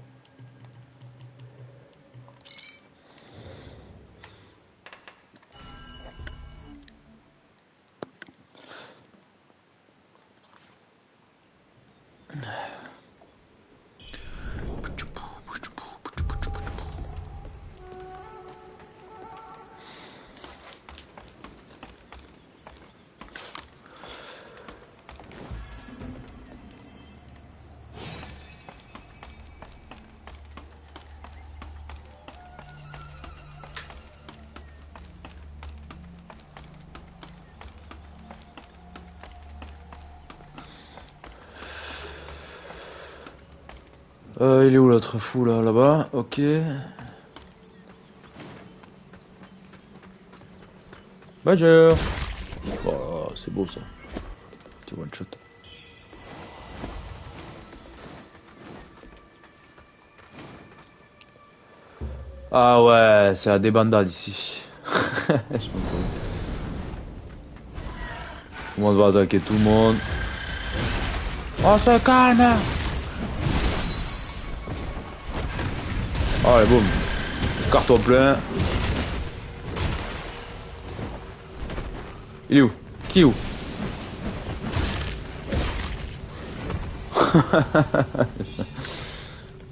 Speaker 1: Il est où l'autre fou là? Là-bas? Ok. Bonjour. Oh, c'est beau ça. Petit one shot. Ah ouais, c'est la débandade ici. Je pense que tout le monde va attaquer tout le monde. On se calme. Allez, boum. Carton plein. Il est où? Qui est où?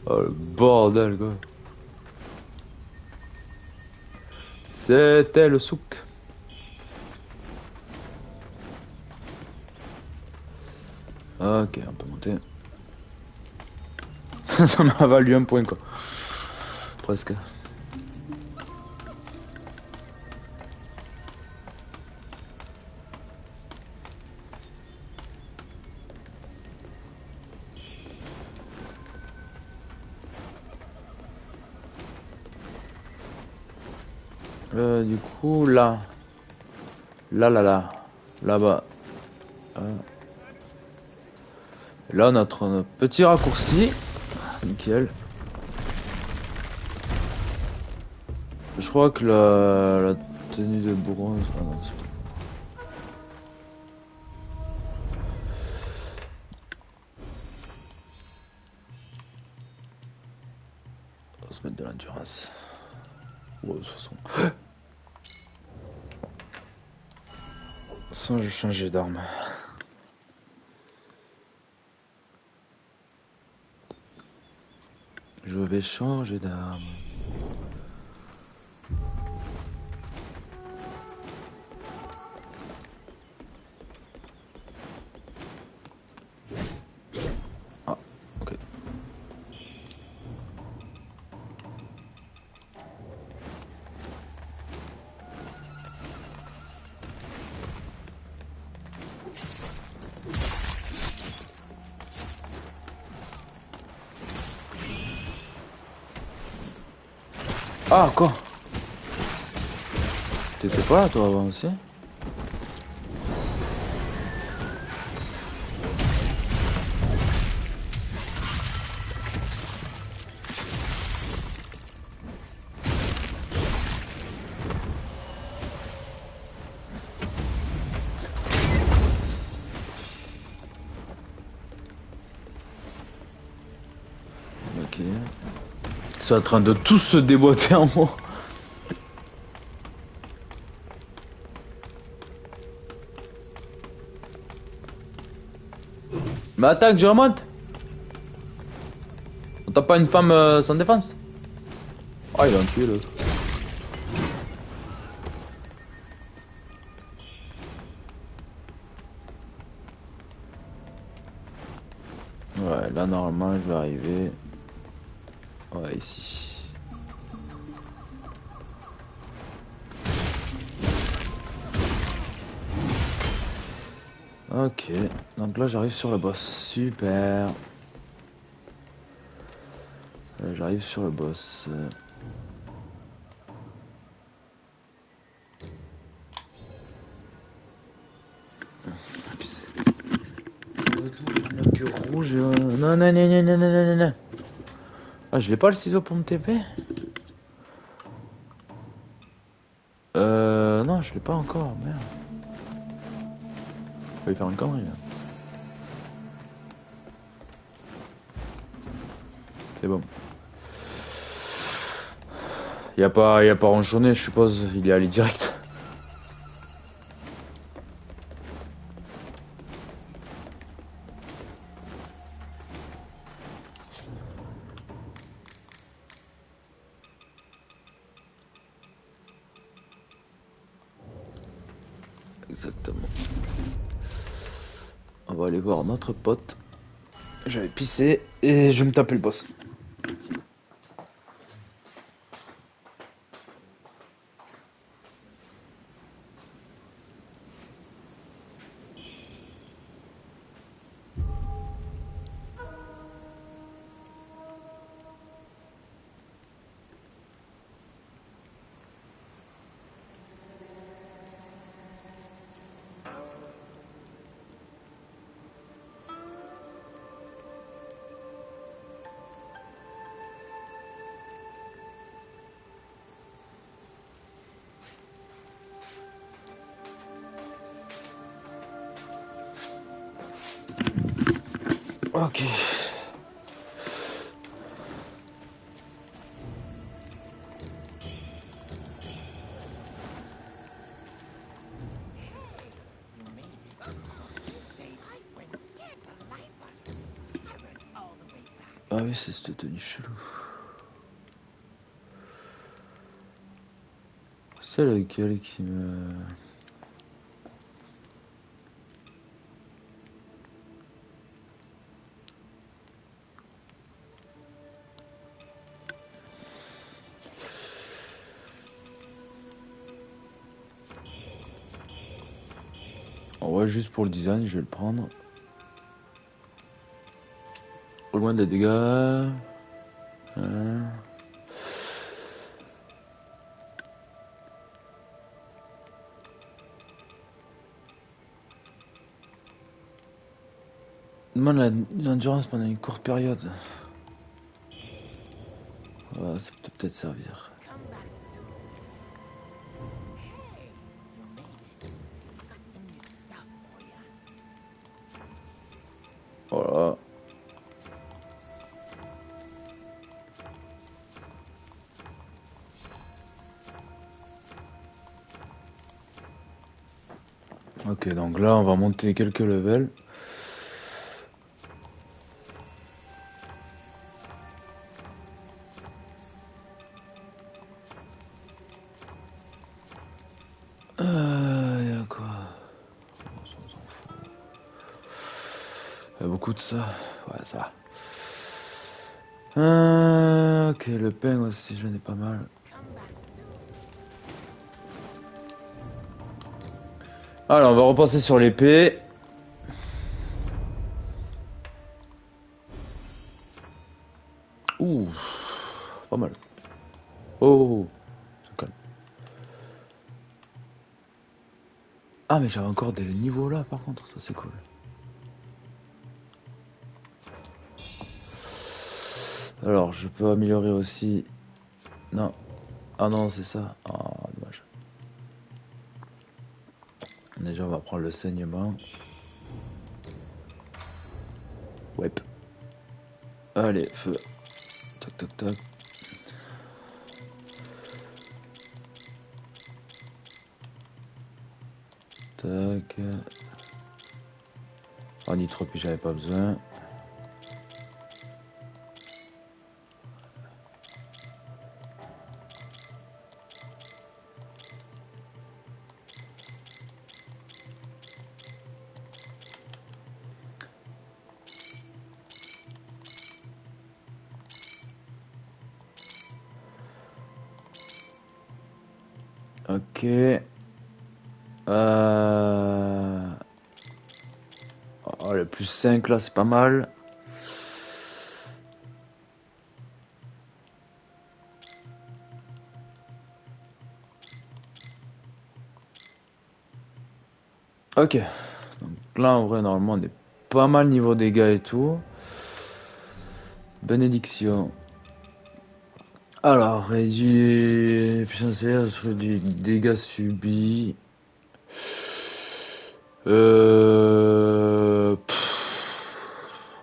Speaker 1: Oh le bordel quoi. C'était le souk. Ok, on peut monter. Ça m'a valu un point quoi. Presque. Du coup là. Là-bas. Là, notre petit raccourci. Nickel. Je crois que la tenue de bronze. Ah non, on va se mettre de l'endurance. Oh, de toute façon. De toute façon, je vais changer d'arme. Je vais changer d'arme. Ah, ok. Ah, quoi? T'étais pas là toi avant aussi? Ok. Ils sont en train de tous se déboîter en moi. Mais attaque, je remonte. On tape pas une femme sans défense? Ah, il a tué l'autre. Ouais, là normalement je vais arriver. Ouais, ici. Ok, donc là j'arrive sur le boss. Super. J'arrive sur le boss. Bloc rouge. Non, non, non, non, non, non, non, non. Ah, je l'ai pas le ciseau pour me TP? Non, je l'ai pas encore, merde. Je vais faire une connerie là. C'est bon. Y a pas ronchonné, je suppose. Il est allé direct. Exactement. On va aller voir notre pote. J'avais pissé et je vais me taper le boss. Ok. Ah oui, c'est cette tenue chelou. C'est lequel qui me... En vrai, juste pour le design, je vais le prendre. Au loin des dégâts. Hein. Demande l'endurance pendant une courte période. Ouais, ça peut peut-être servir. Voilà. Ok, donc là, on va monter quelques levels. Y'a quoi? On s'en fout. Y'a beaucoup de ça. Ouais, ça va. Ok, le pain aussi, j'en ai pas mal. Alors, on va repasser sur l'épée. Ouh, pas mal. Oh, c'est calme. Ah, mais j'avais encore des niveaux là, par contre, ça c'est cool. Alors, je peux améliorer aussi. Non. Ah non, c'est ça. Ah, dommage. Déjà, on va prendre le saignement. Ouais. Allez, feu. Tac, tac, tac. Tac. Oh, nitropie, j'avais pas besoin. Ok. Oh, le plus 5 là, c'est pas mal. Ok. Donc là, en vrai, normalement, on est pas mal niveau dégâts et tout. Bénédiction. Alors, réduit puissance air, réduit dégâts subis. On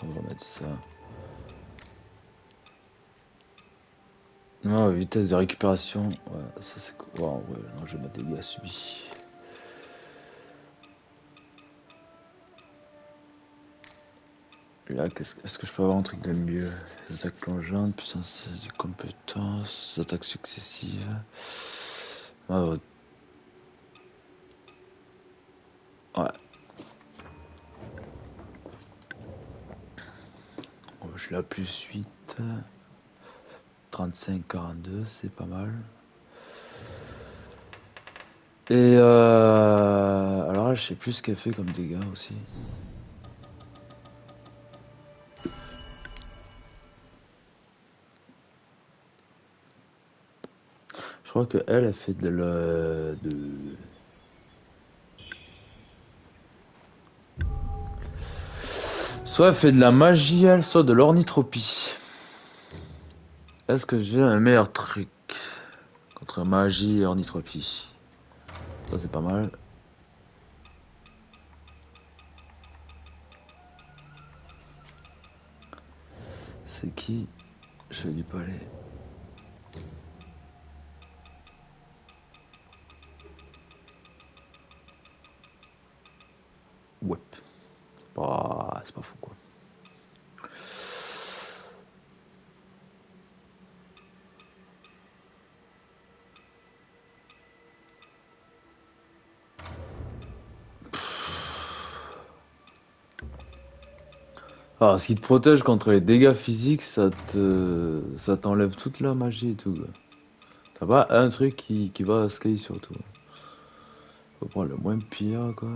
Speaker 1: va mettre ça. Non, vitesse de récupération. Ouais, ça c'est quoi? Ouais, en vrai, non, je vais mettre dégâts subis. Là, est-ce que je peux avoir un truc de mieux? Attaque plongeante, puissance de compétences, attaque successive. Ah, ouais. Ouais. Je l'ai à plus 8. 35-42, c'est pas mal. Et alors là, je sais plus ce qu'elle fait comme dégâts aussi. Je crois que elle fait soit elle fait de la magie, elle, soit de l'ornithropie. Est-ce que j'ai un meilleur truc contre magie et ornithropie? Ça c'est pas mal. C'est qui? Je fais du palais. Ouais. C'est pas fou quoi. Alors, ce qui te protège contre les dégâts physiques, ça t'enlève toute la magie et tout. Quoi. T'as pas un truc qui va scaler sur tout. Faut prendre le moins pire quoi.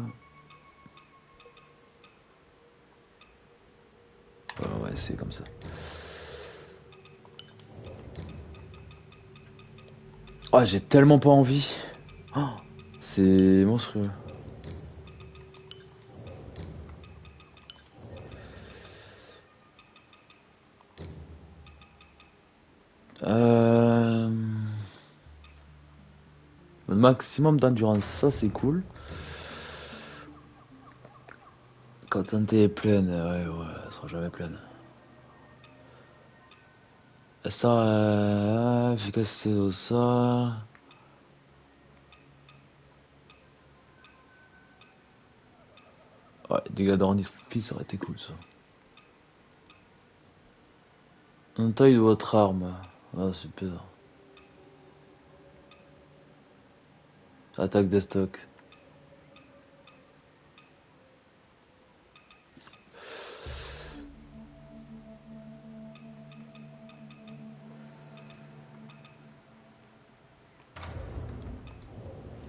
Speaker 1: Ouais, c'est comme ça. Ah, j'ai tellement pas envie. Oh, c'est monstrueux. Euh... Le maximum d'endurance, ça c'est cool. Quand santé est pleine, ouais, elle sera jamais pleine. Ça, efficacité de ça. Ouais, dégâts d'ornithopie, ça aurait été cool ça. Un taille de votre arme. Ah, super. Attaque des stocks.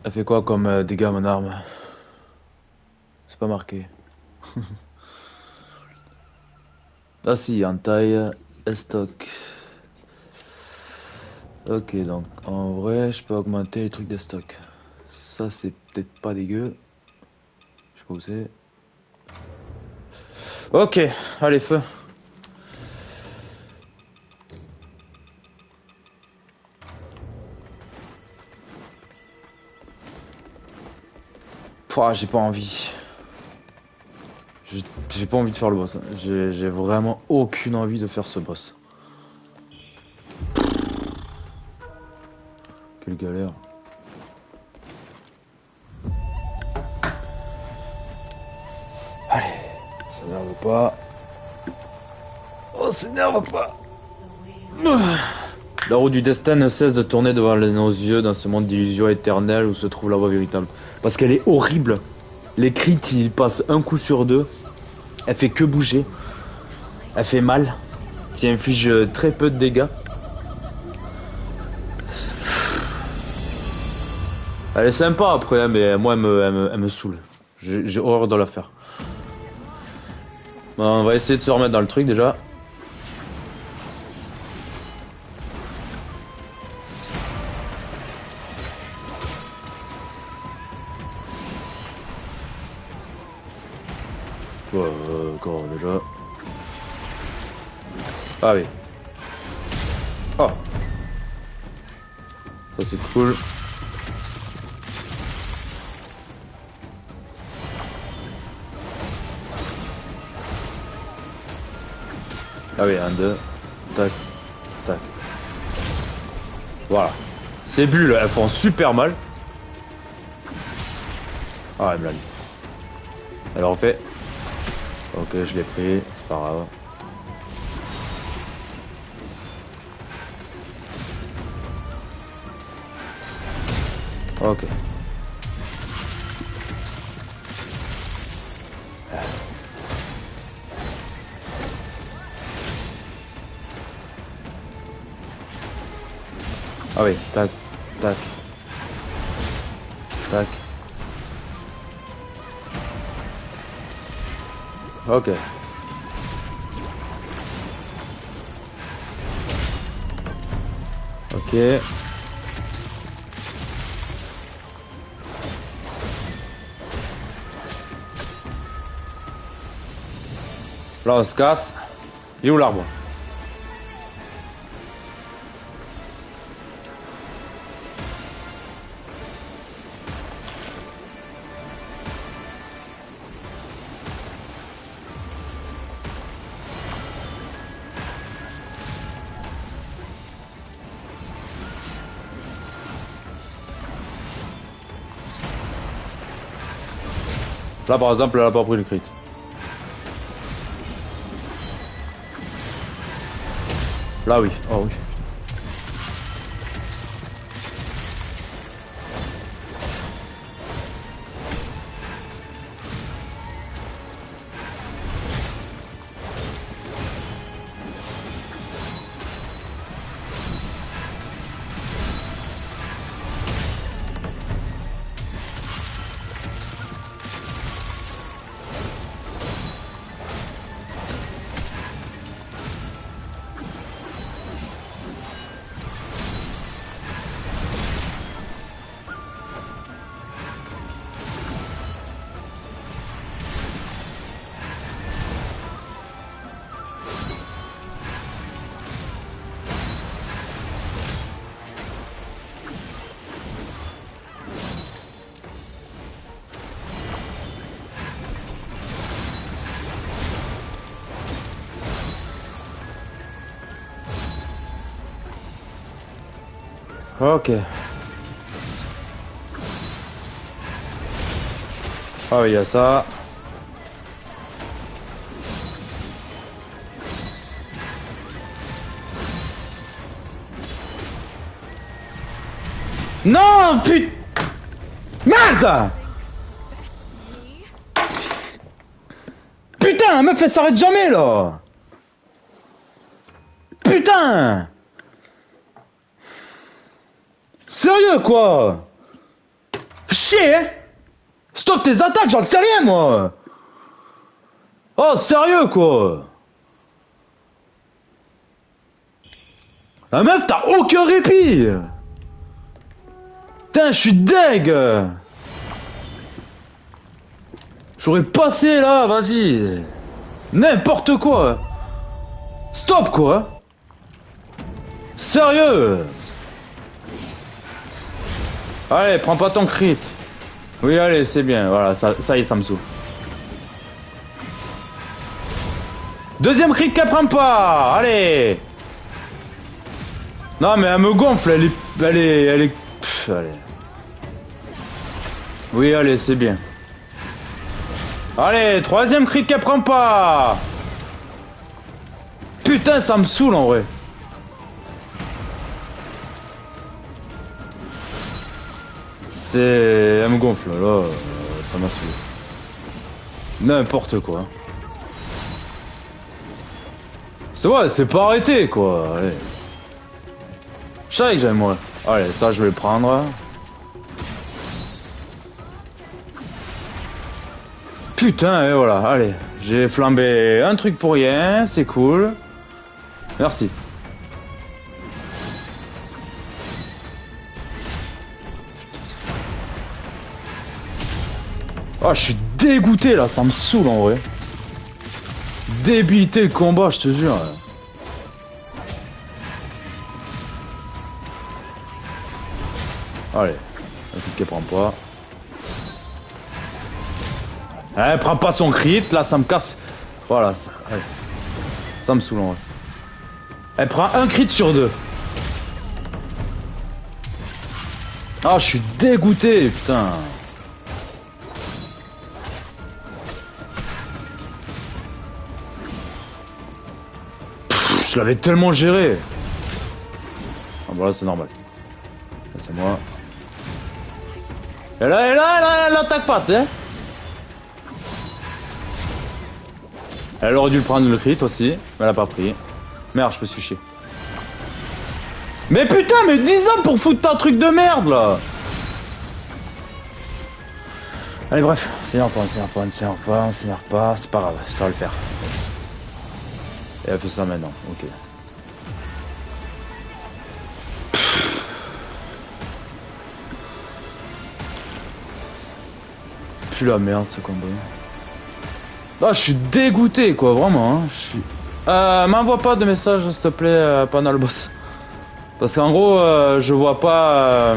Speaker 1: Elle fait quoi comme dégâts mon arme? C'est pas marqué. Ah si, en taille, stock. Ok, donc en vrai, je peux augmenter les trucs de stock. Ça, c'est peut-être pas dégueu. Je sais pas où c'est. Ok, allez, feu. Pouah, j'ai pas envie. J'ai pas envie de faire le boss. J'ai vraiment aucune envie de faire ce boss. Quelle galère. Allez, ça s'énerve pas. Oh, s'énerve pas. La roue du destin ne cesse de tourner devant nos yeux dans ce monde d'illusions éternelles où se trouve la voie véritable. Parce qu'elle est horrible. Les crits, ils passent un coup sur deux. Elle fait que bouger. Elle fait mal. Tu inflige très peu de dégâts. Elle est sympa après, hein, mais moi elle me saoule. J'ai horreur de la faire. Bon, on va essayer de se remettre dans le truc déjà. Ouais, encore déjà. Ah oui. Oh. Ça c'est cool. Ah oui, un, deux. Tac. Tac. Voilà. Ces bulles, elles font super mal. Ah, elle me l'a mis. Alors on fait. Ok, je l'ai pris, c'est pas grave. Ok. Ah oui, tac, tac. Tac. Ok. Ok. Là on se casse. Il est où l'arbre? Là par exemple, elle a pas pris le crit. Là oui, oh oui. Ok. Ah oui, il y a ça. Non, putain. Merde. Putain, la meuf elle s'arrête jamais là. Putain. Sérieux quoi. Chier hein. Stop tes attaques, j'en sais rien moi. Oh sérieux quoi. La meuf t'as aucun répit. Putain je suis deg. J'aurais passé là, vas-y. N'importe quoi. Stop quoi. Sérieux. Allez, prends pas ton crit. Oui, allez, c'est bien. Voilà, ça y est, ça me saoule. Deuxième crit qu'elle prend pas. Allez. Non, mais elle me gonfle. Elle est. Pff, allez. Oui, allez, c'est bien. Allez, troisième crit qu'elle prend pas. Putain, ça me saoule en vrai. C'est... Elle me gonfle, là, ça m'a saoulé. N'importe quoi. C'est vrai, c'est pas arrêté, quoi. Allez. Je savais que j'aime, moi. Allez, ça, je vais le prendre. Putain, et voilà, allez. J'ai flambé un truc pour rien, c'est cool. Merci. Oh, je suis dégoûté, là, ça me saoule, en vrai. débité le combat, je te jure. Allez, un truc qu'elle prend pas. Elle prend pas son crit, là ça me casse. Voilà, ça, allez. Ça me saoule en vrai. Elle prend un crit sur deux. Ah, je suis dégoûté, putain. Je l'avais tellement géré. Ah bah là c'est normal. Là c'est moi. Et là, elle attaque pas, tu sais. Elle aurait dû prendre le crit aussi, mais elle a pas pris. Merde, je me suis chié. Mais putain, mais 10 ans pour foutre ta truc de merde là. Allez bref, on s'énerve pas, c'est pas grave, ça va le faire. Et elle fait ça maintenant, ok. Puis la merde ce combat. Ah, je suis dégoûté quoi, vraiment. Hein. M'envoie pas de message s'il te plaît, pendant le boss. Parce qu'en gros, je vois pas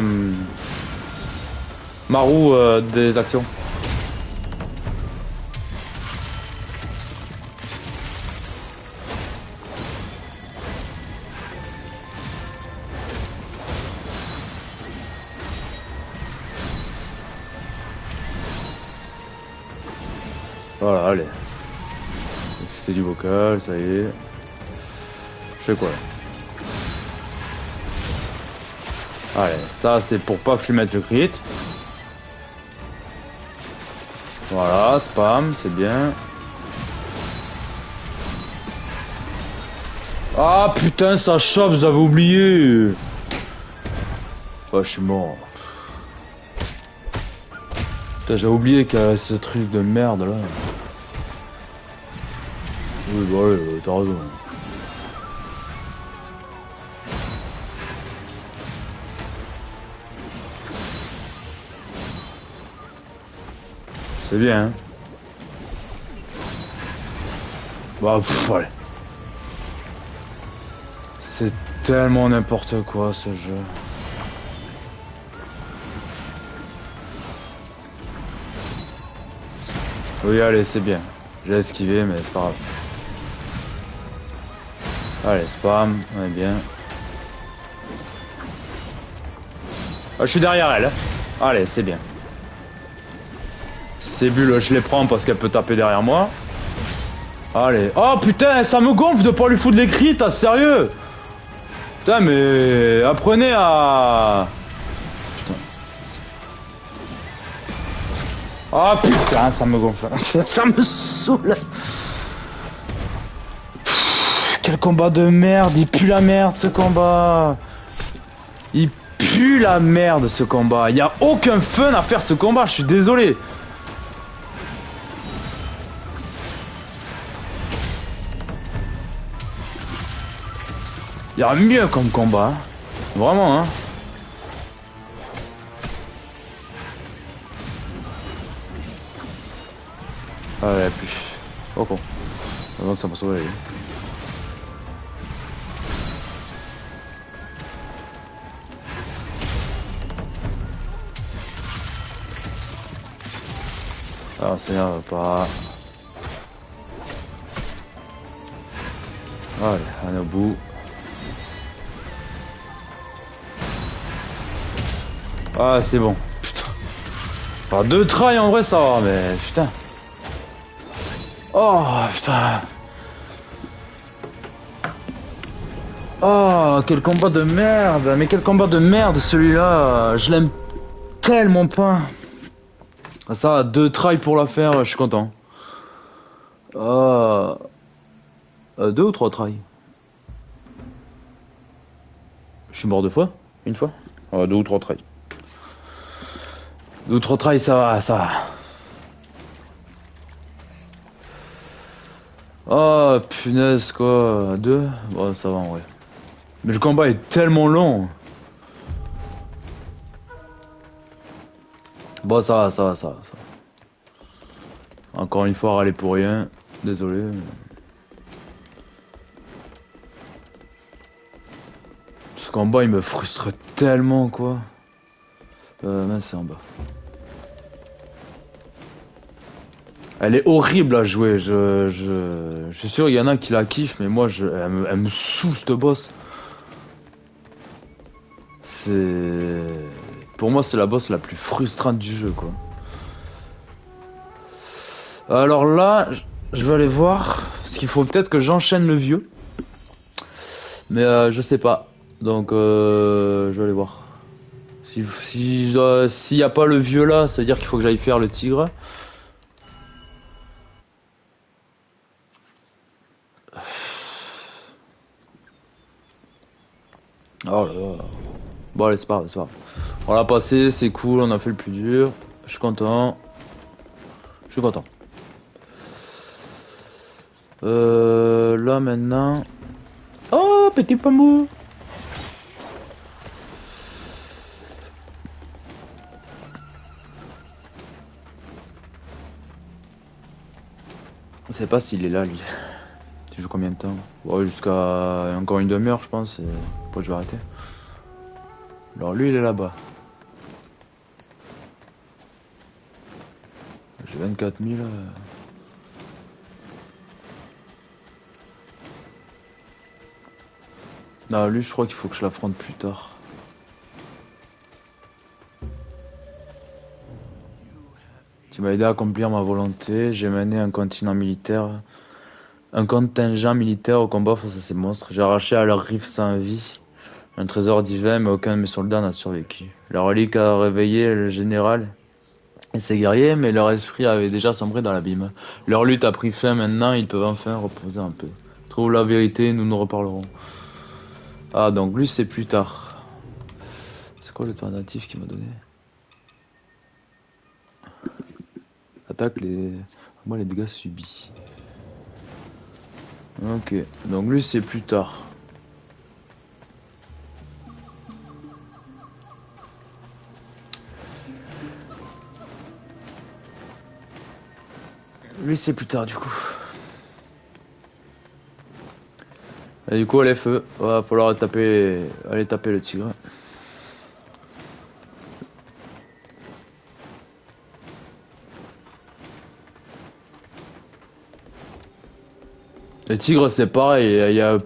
Speaker 1: ma roue des actions. Voilà, allez. C'était du vocal, ça y est. Je fais quoi là? Allez, ça c'est pour pas que je lui mette le crit. Voilà, spam, c'est bien. Ah putain, ça chope, j'avais oublié. Oh, je suis mort. Putain, j'ai oublié qu'il y avait ce truc de merde là. Oui, bah ouais, t'as raison. C'est bien, hein. Bah, pff, allez. C'est tellement n'importe quoi ce jeu. Oui, allez, c'est bien. J'ai esquivé, mais c'est pas grave. Allez, spam, on est bien. Ah, je suis derrière elle. Allez, c'est bien. Ces bulles, je les prends parce qu'elle peut taper derrière moi. Allez. Oh putain, ça me gonfle de pas lui foutre les crits, t'as sérieux? Putain, mais apprenez à... Putain. Oh putain, ça me gonfle. Ça me saoule. Quel combat de merde, il pue la merde ce combat. Il pue la merde ce combat. Il y a aucun fun à faire ce combat, je suis désolé. Il y a mieux comme combat. Hein. Vraiment, hein. Ah ouais, plus. Oh con. Donc ça m'a sauvé. Alors ça n'énerve pas. Allez, on est au bout. Ah c'est bon. Putain. Par deux tries en vrai ça va, mais putain. Oh putain. Oh quel combat de merde. Mais quel combat de merde celui-là. Je l'aime tellement pas. Ça, deux tries pour la faire, je suis content. Deux ou trois tries. Je suis mort deux fois? Une fois? Deux ou trois tries. Deux ou trois tries, ça va, ça va. Oh punaise quoi, deux? Bon ça va en vrai. Mais le combat est tellement long. Bon ça va, ça va, ça va. Encore une fois râler pour rien, désolé. Mais... combat il me frustre tellement quoi. Mince, c'est en bas. Elle est horrible à jouer, je suis sûr il y en a qui la kiffent, mais moi elle me saoule cette boss. C'est... Pour moi c'est la boss la plus frustrante du jeu quoi. Alors là, je vais aller voir, parce qu'il faut peut-être que j'enchaîne le vieux. Mais je sais pas. Donc je vais aller voir. S'il y a pas le vieux là, ça veut dire qu'il faut que j'aille faire le tigre. Oh là là. Bon allez, c'est pas grave, c'est pas grave. On l'a passé, c'est cool, on a fait le plus dur. Je suis content. Je suis content. Là maintenant. Oh, petit bambou. Je sais pas s'il est là lui. Tu joues combien de temps? Ouais, jusqu'à encore une demi-heure je pense et après je vais arrêter. Alors lui il est là-bas. J'ai 24 000. Non, lui je crois qu'il faut que je l'affronte plus tard. Tu m'as aidé à accomplir ma volonté, j'ai mené un continent militaire. Un contingent militaire au combat face à ces monstres. J'ai arraché à leurs griffes sans vie un trésor divin, mais aucun de mes soldats n'a survécu. La relique a réveillé le général et ses guerriers, mais leur esprit avait déjà sombré dans l'abîme. Leur lutte a pris fin, maintenant ils peuvent enfin reposer un peu. Trouve la vérité, nous nous reparlerons. Ah, donc lui c'est plus tard. C'est quoi l'alternative qu'il m'a donné? Attaque les... Moi les dégâts subis. Ok, donc lui c'est plus tard. Lui c'est plus tard du coup. Et du coup allez feu, va falloir aller taper le tigre. Le tigre c'est pareil, il y a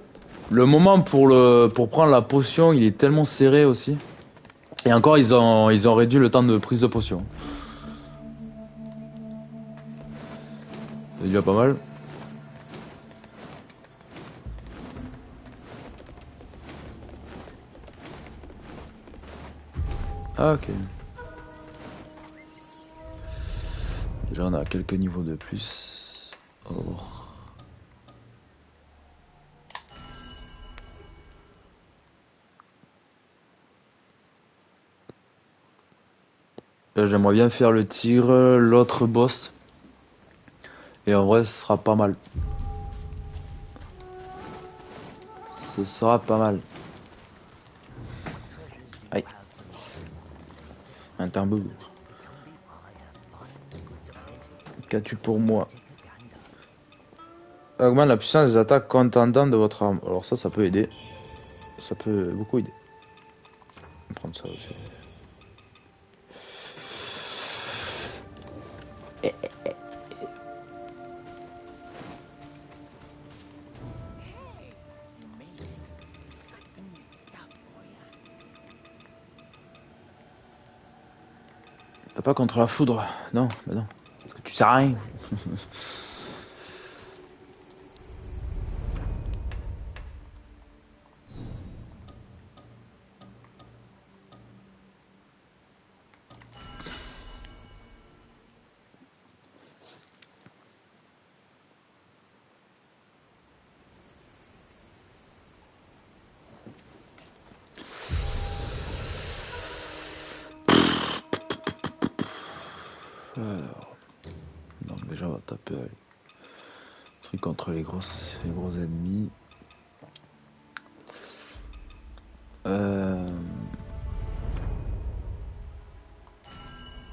Speaker 1: le moment pour prendre la potion, il est tellement serré aussi. Et encore ils ont réduit le temps de prise de potion. C'est déjà pas mal. Ah ok. Déjà on a quelques niveaux de plus. Oh. Là j'aimerais bien faire le tigre, l'autre boss. Et en vrai ce sera pas mal. Ce sera pas mal. Aïe. Un tambour. Qu'as-tu pour moi? Augmente la puissance des attaques contendantes de votre arme. Alors ça peut aider. Ça peut beaucoup aider. On va prendre ça aussi. T'as pas contre la foudre? Non, bah non. Parce que tu sais rien. Alors, donc déjà on va taper truc contre les gros ennemis.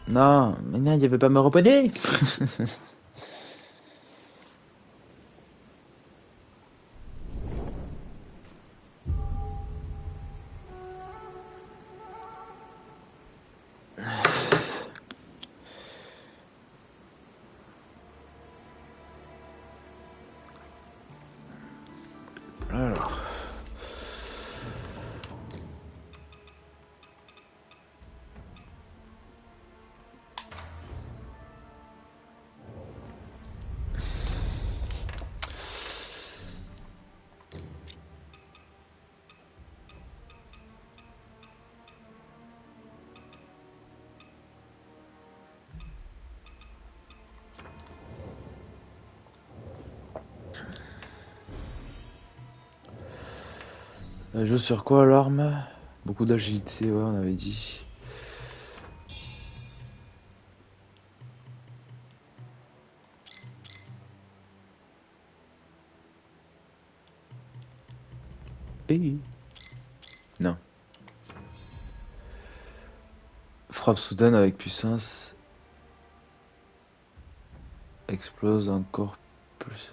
Speaker 1: Non, mais non, il veut pas me reponer. Elle joue sur quoi l'arme? Beaucoup d'agilité, ouais, on avait dit. Hey. Non. Frappe soudaine avec puissance. Explose encore plus.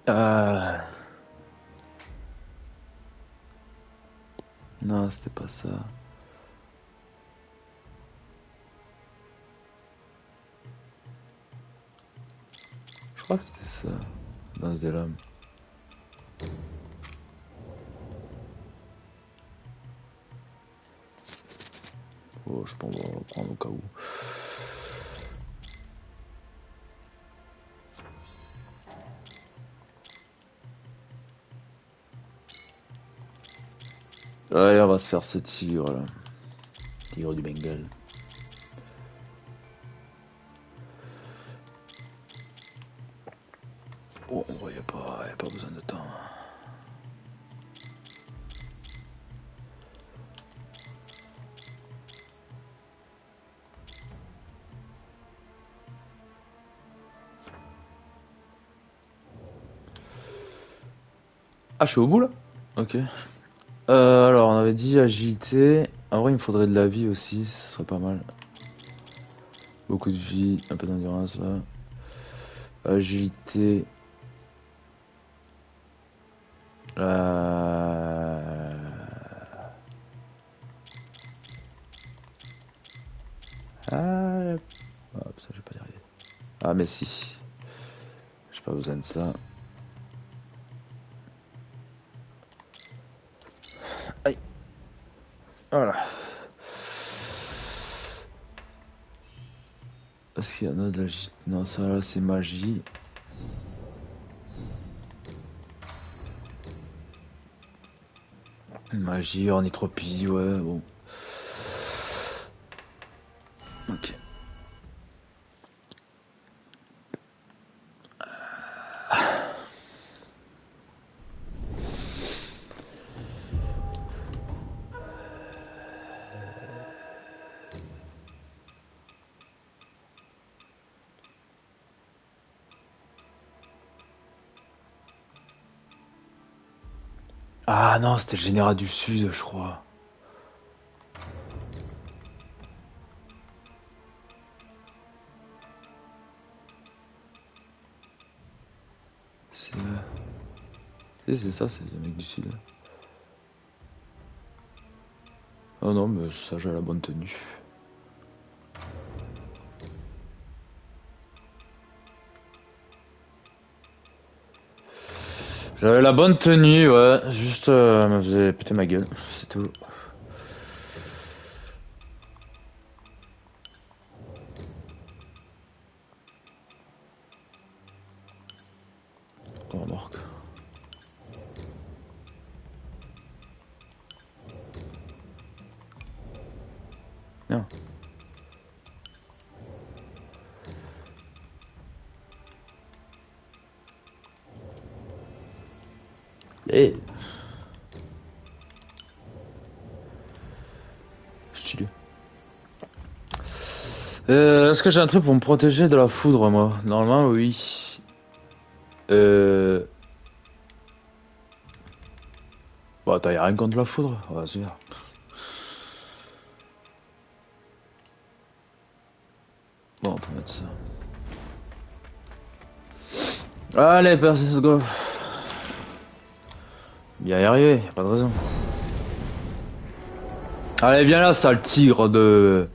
Speaker 1: Ah. Non, c'était pas ça. Je crois que c'était ça. Danse des lames. Oh, je pense qu'on va prendre au cas où. Allez, on va se faire ce tigre là. Tigre du Bengale. Oh, y a pas besoin de temps. Ah, je suis au bout là? Ok. Alors, on avait dit agilité. En vrai, il me faudrait de la vie aussi, ce serait pas mal. Beaucoup de vie, un peu d'endurance là. Agilité. Euh... Ah, hop, ça, je vais pas y arriver. Ah, mais si. J'ai pas besoin de ça. Aïe. Voilà. Est-ce qu'il y en a de l'agilité? Non, ça là, c'est magie. Magie, ornithropie, ouais, bon. Ok. Ah non, c'était le général du Sud, je crois. C'est... c'est ça, c'est le mec du Sud. Oh non, mais ça, j'ai la bonne tenue. J'avais la bonne tenue, ouais. Juste, me faisait péter ma gueule, c'est tout. Oh, remarque. Non. Eh. Stylé. Est-ce que j'ai un truc pour me protéger de la foudre, moi? Normalement, oui. Euh... Bon, attends, y'a rien contre la foudre? Oh, vas-y. Bon, on peut mettre ça. Allez, let's go. Bien y arriver, y'a pas de raison. Allez, viens là, sale tigre de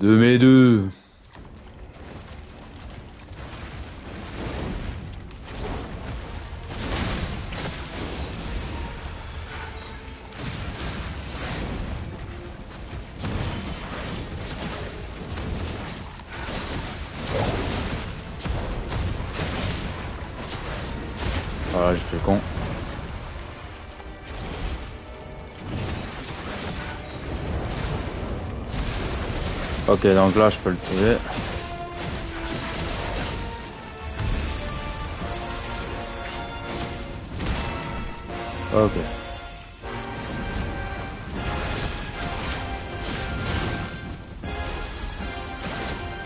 Speaker 1: mes deux. Voilà, j'ai fait con. Ok, donc là je peux le tuer. Ok.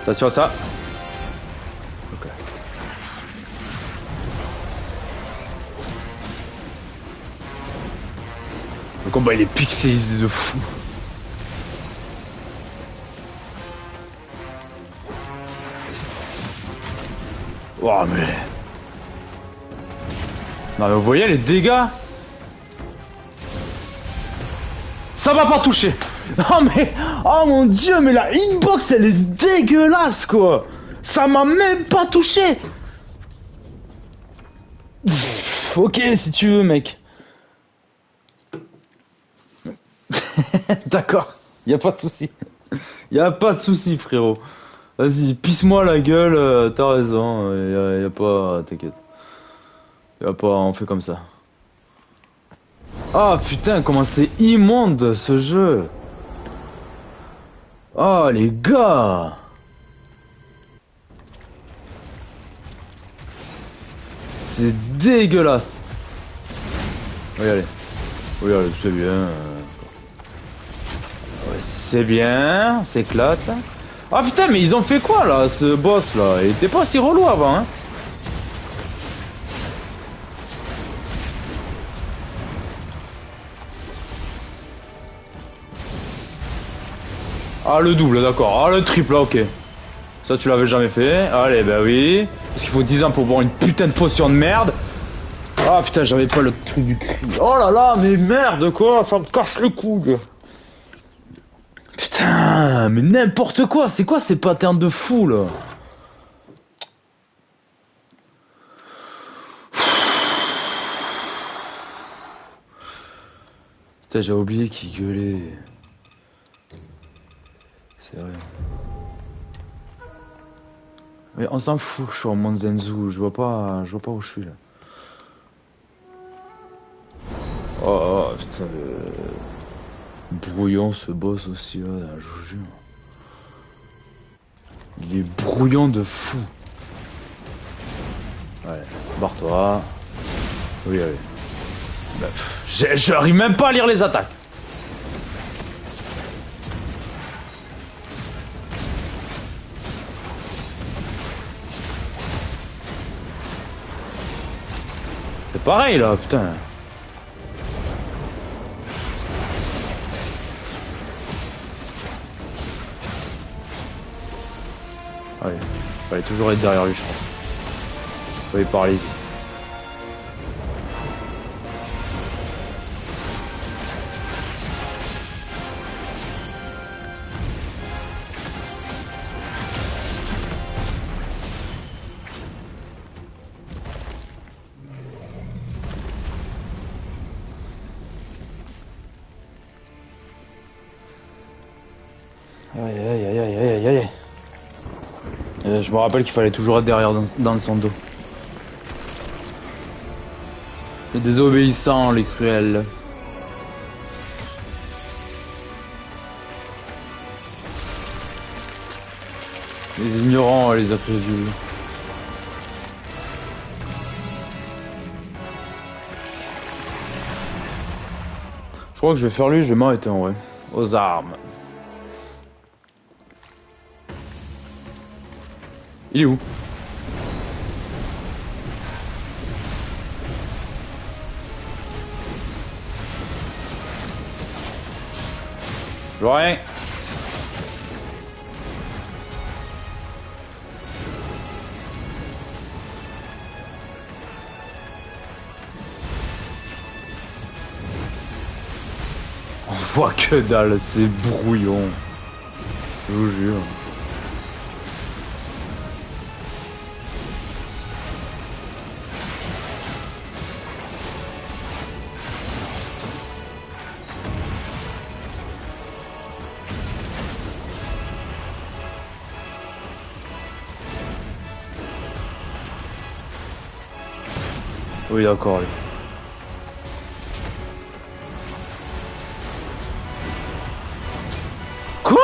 Speaker 1: Attention à ça. Ok. Le combat il est pixelisé de fou. Oh mais... Non mais vous voyez les dégâts? Ça m'a pas touché. Non mais... Oh mon dieu, mais la hitbox elle est dégueulasse quoi. Ça m'a même pas touché. Pff, ok si tu veux mec. D'accord. Y a pas de souci. Y a pas de souci frérot. Vas-y, pisse-moi la gueule, t'as raison. Y a pas... T'inquiète. Y a pas... On fait comme ça. Ah putain, comment c'est immonde ce jeu. Oh les gars. C'est dégueulasse. Oui allez. Oui allez, c'est bien. Ouais, c'est bien, c'est éclate. Ah putain, mais ils ont fait quoi là, ce boss là? Il était pas si relou avant hein. Ah le double, d'accord. Ah le triple, ok. Ça tu l'avais jamais fait. Allez, bah oui. Parce qu'il faut 10 ans pour boire une putain de potion de merde. Ah putain, j'avais pas le truc du cri. Oh là là, mais merde quoi, ça me casse le coude. Putain, mais n'importe quoi, c'est quoi ces patterns de fou là? Putain, j'ai oublié qu'il gueulait. C'est vrai. Mais on s'en fout, je suis en Monzenzu, je vois pas où je suis là. Oh, oh putain, brouillon ce boss aussi là, je vous jure. Il est brouillant de fou. Ouais, barre-toi. Oui, oui. Bah, j'arrive même pas à lire les attaques. C'est pareil là, putain. Allez, fallait toujours être derrière lui, je pense. Oui, par ici. Aïe aïe aïe aïe aïe aïe aïe. Je me rappelle qu'il fallait toujours être derrière dans son dos. Les désobéissants, les cruels. Les ignorants, les incrédules. Je crois que je vais faire lui, je vais m'arrêter en vrai. Aux armes. Il est où? Je vois rien. On voit que dalle, c'est brouillon. Je vous jure. Oui, d'accord. Oui. Quoi?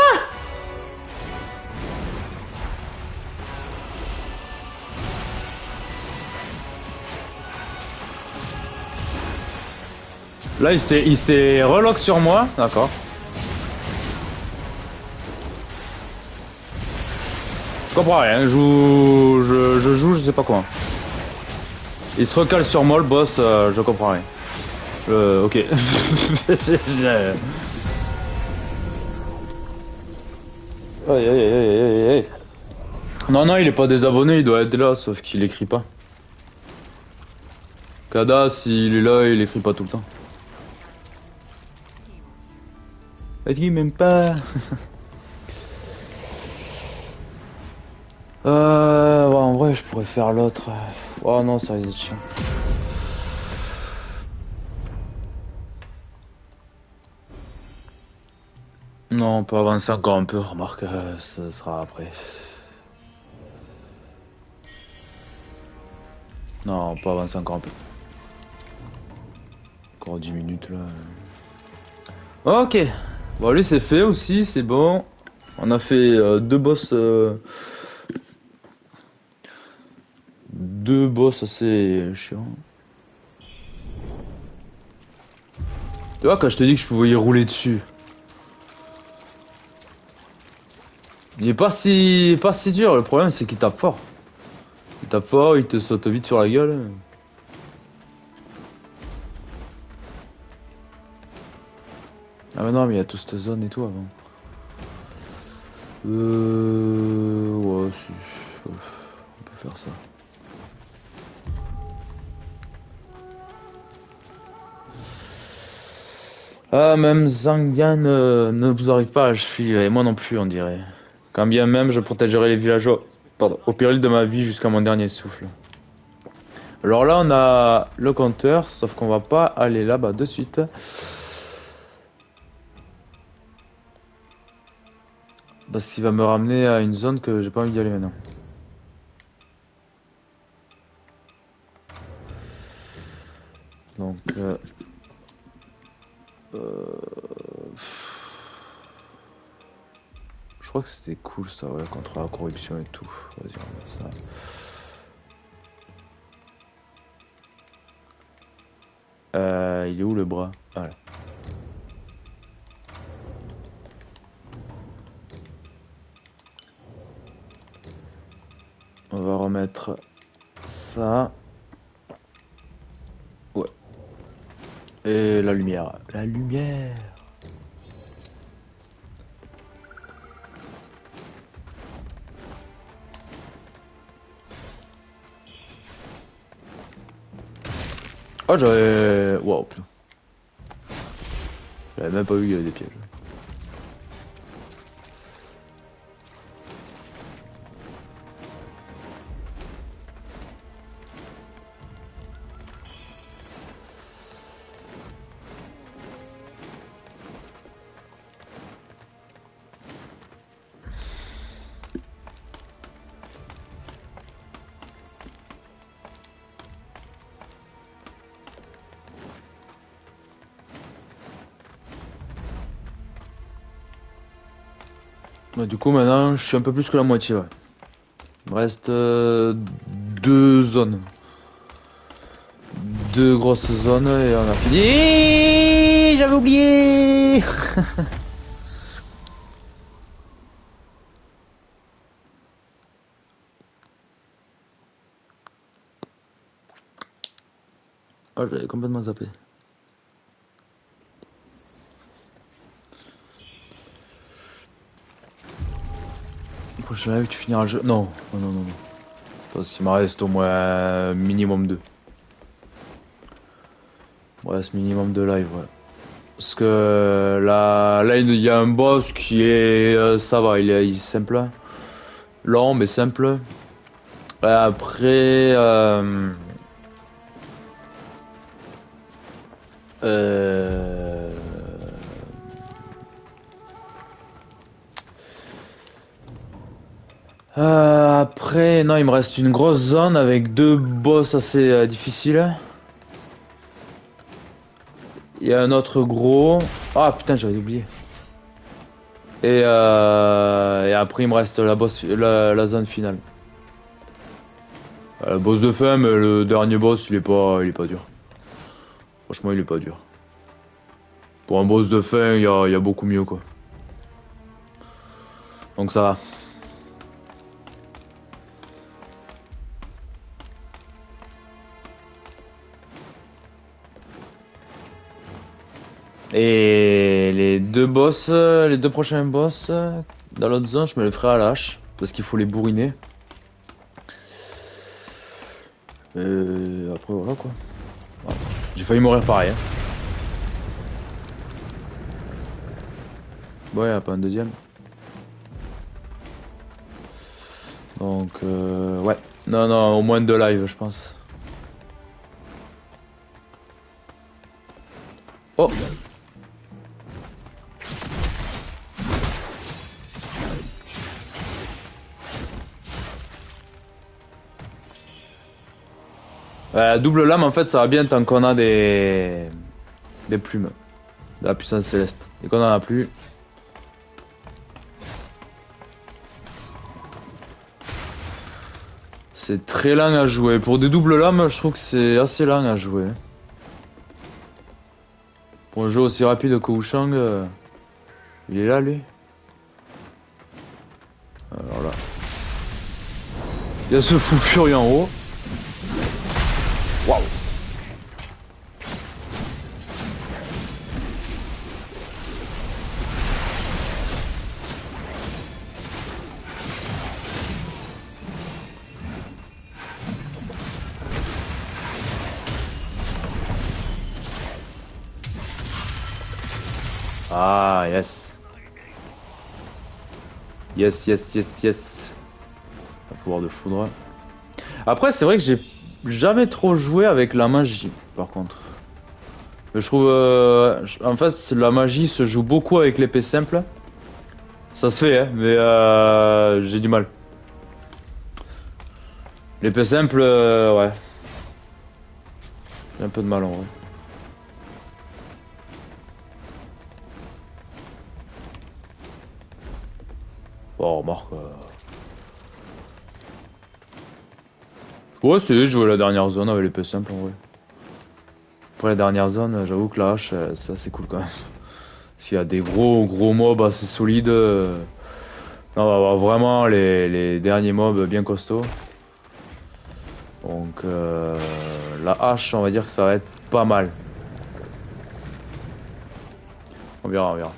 Speaker 1: Là, il s'est relock sur moi. D'accord. Je comprends rien. Je sais pas quoi. Il se recale sur moi, le boss. Je comprends rien. Ok. Aïe, aïe, aïe, aïe, aïe, aïe. Non, non, il est pas désabonné, il doit être là, sauf qu'il écrit pas. Kada, s'il est là, il écrit pas tout le temps. Il dit même pas. Ouais, en vrai, je pourrais faire l'autre. Oh non, ça risque d'être chiant. Non, on peut avancer encore un peu, remarque, ça sera après. Non, on peut avancer encore un peu. Encore 10 minutes là. Ok. Bon, lui c'est fait aussi, c'est bon. On a fait deux boss assez chiants. Tu vois, quand je te dis que je pouvais y rouler dessus. Il est pas si dur, le problème c'est qu'il tape fort. Il tape fort, il te saute vite sur la gueule. Ah mais non, mais il y a toute cette zone et tout avant. Ouais, si, on peut faire ça. Ah, même Zangian ne vous arrive pas à la cheville, et moi non plus, on dirait. Quand bien même, je protégerai les villageois, pardon, au péril de ma vie jusqu'à mon dernier souffle. Alors là, on a le compteur, sauf qu'on va pas aller là-bas de suite. Parce qu'il va me ramener à une zone que j'ai pas envie d'y aller maintenant. Donc, je crois que c'était cool ça, ouais, contre la corruption et tout. Vas-y, on va mettre ça. Il est où le bras? Voilà. On va remettre ça. Ouais. Et la lumière. La lumière. Oh, j'avais... Wow, putain. J'avais même pas vu qu'il y avait des pièges. Ouais, du coup, maintenant, je suis un peu plus que la moitié, ouais. Il me reste deux zones. Deux grosses zones et on a fini. J'avais oublié. Oh, j'avais complètement zappé. Prochain live, tu finiras le jeu. Non, non, non, non, non. Parce qu'il me reste au moins minimum deux. Il me reste minimum deux live, ouais. Parce que là il y a un boss qui est... ça va, il est simple. Lent, mais simple. Après... euh, après, non, il me reste une grosse zone avec deux boss assez difficiles. Il y a un autre gros. Ah putain, j'avais oublié. Et après, il me reste la zone finale. Boss de fin, mais le dernier boss, il est pas dur. Franchement, il est pas dur. Pour un boss de fin, il y a beaucoup mieux quoi. Donc ça va. Et les deux prochains boss, dans l'autre zone, je me les ferai à la hache. Parce qu'il faut les bourriner. Et après voilà quoi. Voilà. J'ai failli mourir pareil. Hein. Ouais, y a pas un deuxième. Donc ouais. Non, non, au moins deux lives, je pense. Oh! Double lame, en fait, ça va bien tant qu'on a des plumes. De la puissance céleste. Et qu'on en a plus. C'est très lent à jouer. Pour des doubles lames, je trouve que c'est assez lent à jouer. Pour un jeu aussi rapide que Wushang, il est là, lui. Alors là. Il y a ce fou furieux en haut. Waouh! Ah, yes. Yes, yes, yes, yes. Un pouvoir de foudre. Après, c'est vrai que j'ai jamais trop joué avec la magie, par contre. Je trouve, en fait, la magie se joue beaucoup avec l'épée simple. Ça se fait, hein, mais j'ai du mal. L'épée simple, ouais. J'ai un peu de mal en vrai. Bon, remarque. Ouais, c'est jouer la dernière zone avec l'épée simple en vrai. Après la dernière zone, j'avoue que la hache, ça c'est cool quand même. S'il y a des gros mobs assez solides, on va avoir vraiment les derniers mobs bien costauds. Donc la hache, on va dire que ça va être pas mal. On verra, on verra.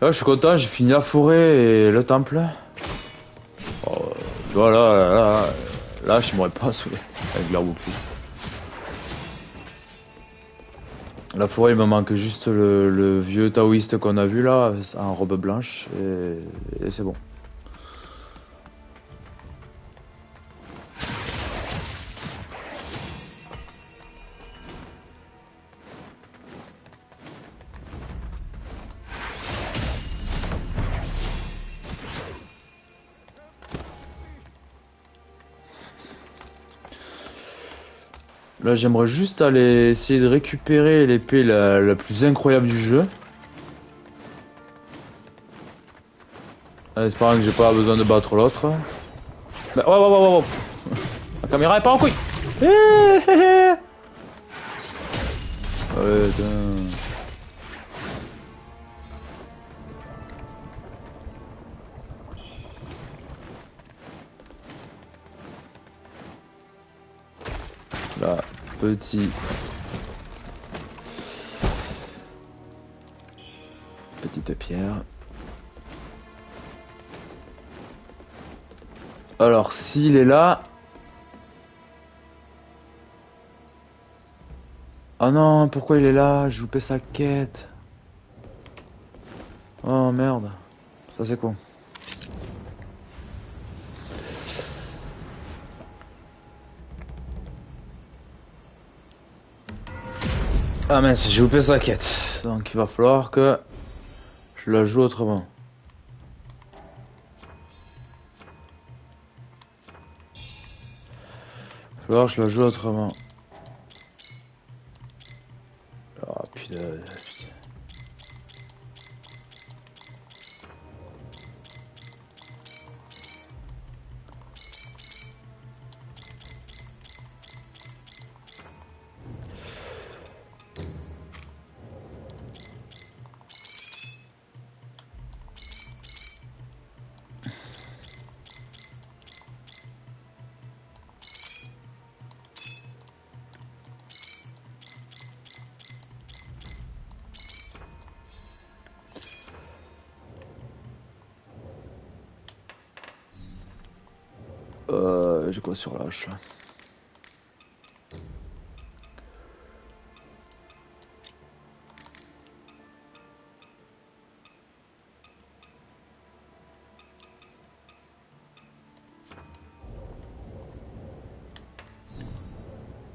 Speaker 1: Là, je suis content, j'ai fini la forêt et le temple. Oh, voilà, là, je m'aurais pas saoulé avec leur bouclier. La forêt, il me manque juste le vieux taoïste qu'on a vu là, en robe blanche, et c'est bon. Là, j'aimerais juste aller essayer de récupérer l'épée la plus incroyable du jeu. En espérant que j'ai pas besoin de battre l'autre. Bah, oh. La caméra est pas en couille. Ouais, putain. Là, petit. Petite pierre. Alors, s'il est là... Oh non, pourquoi il est là? J'ai loupé sa quête. Oh merde. Ça c'est con. Ah mince, j'ai loupé sa quête. Donc il va falloir que je la joue autrement. Il va falloir que je la joue autrement. Ah putain. J'ai quoi sur l'âge?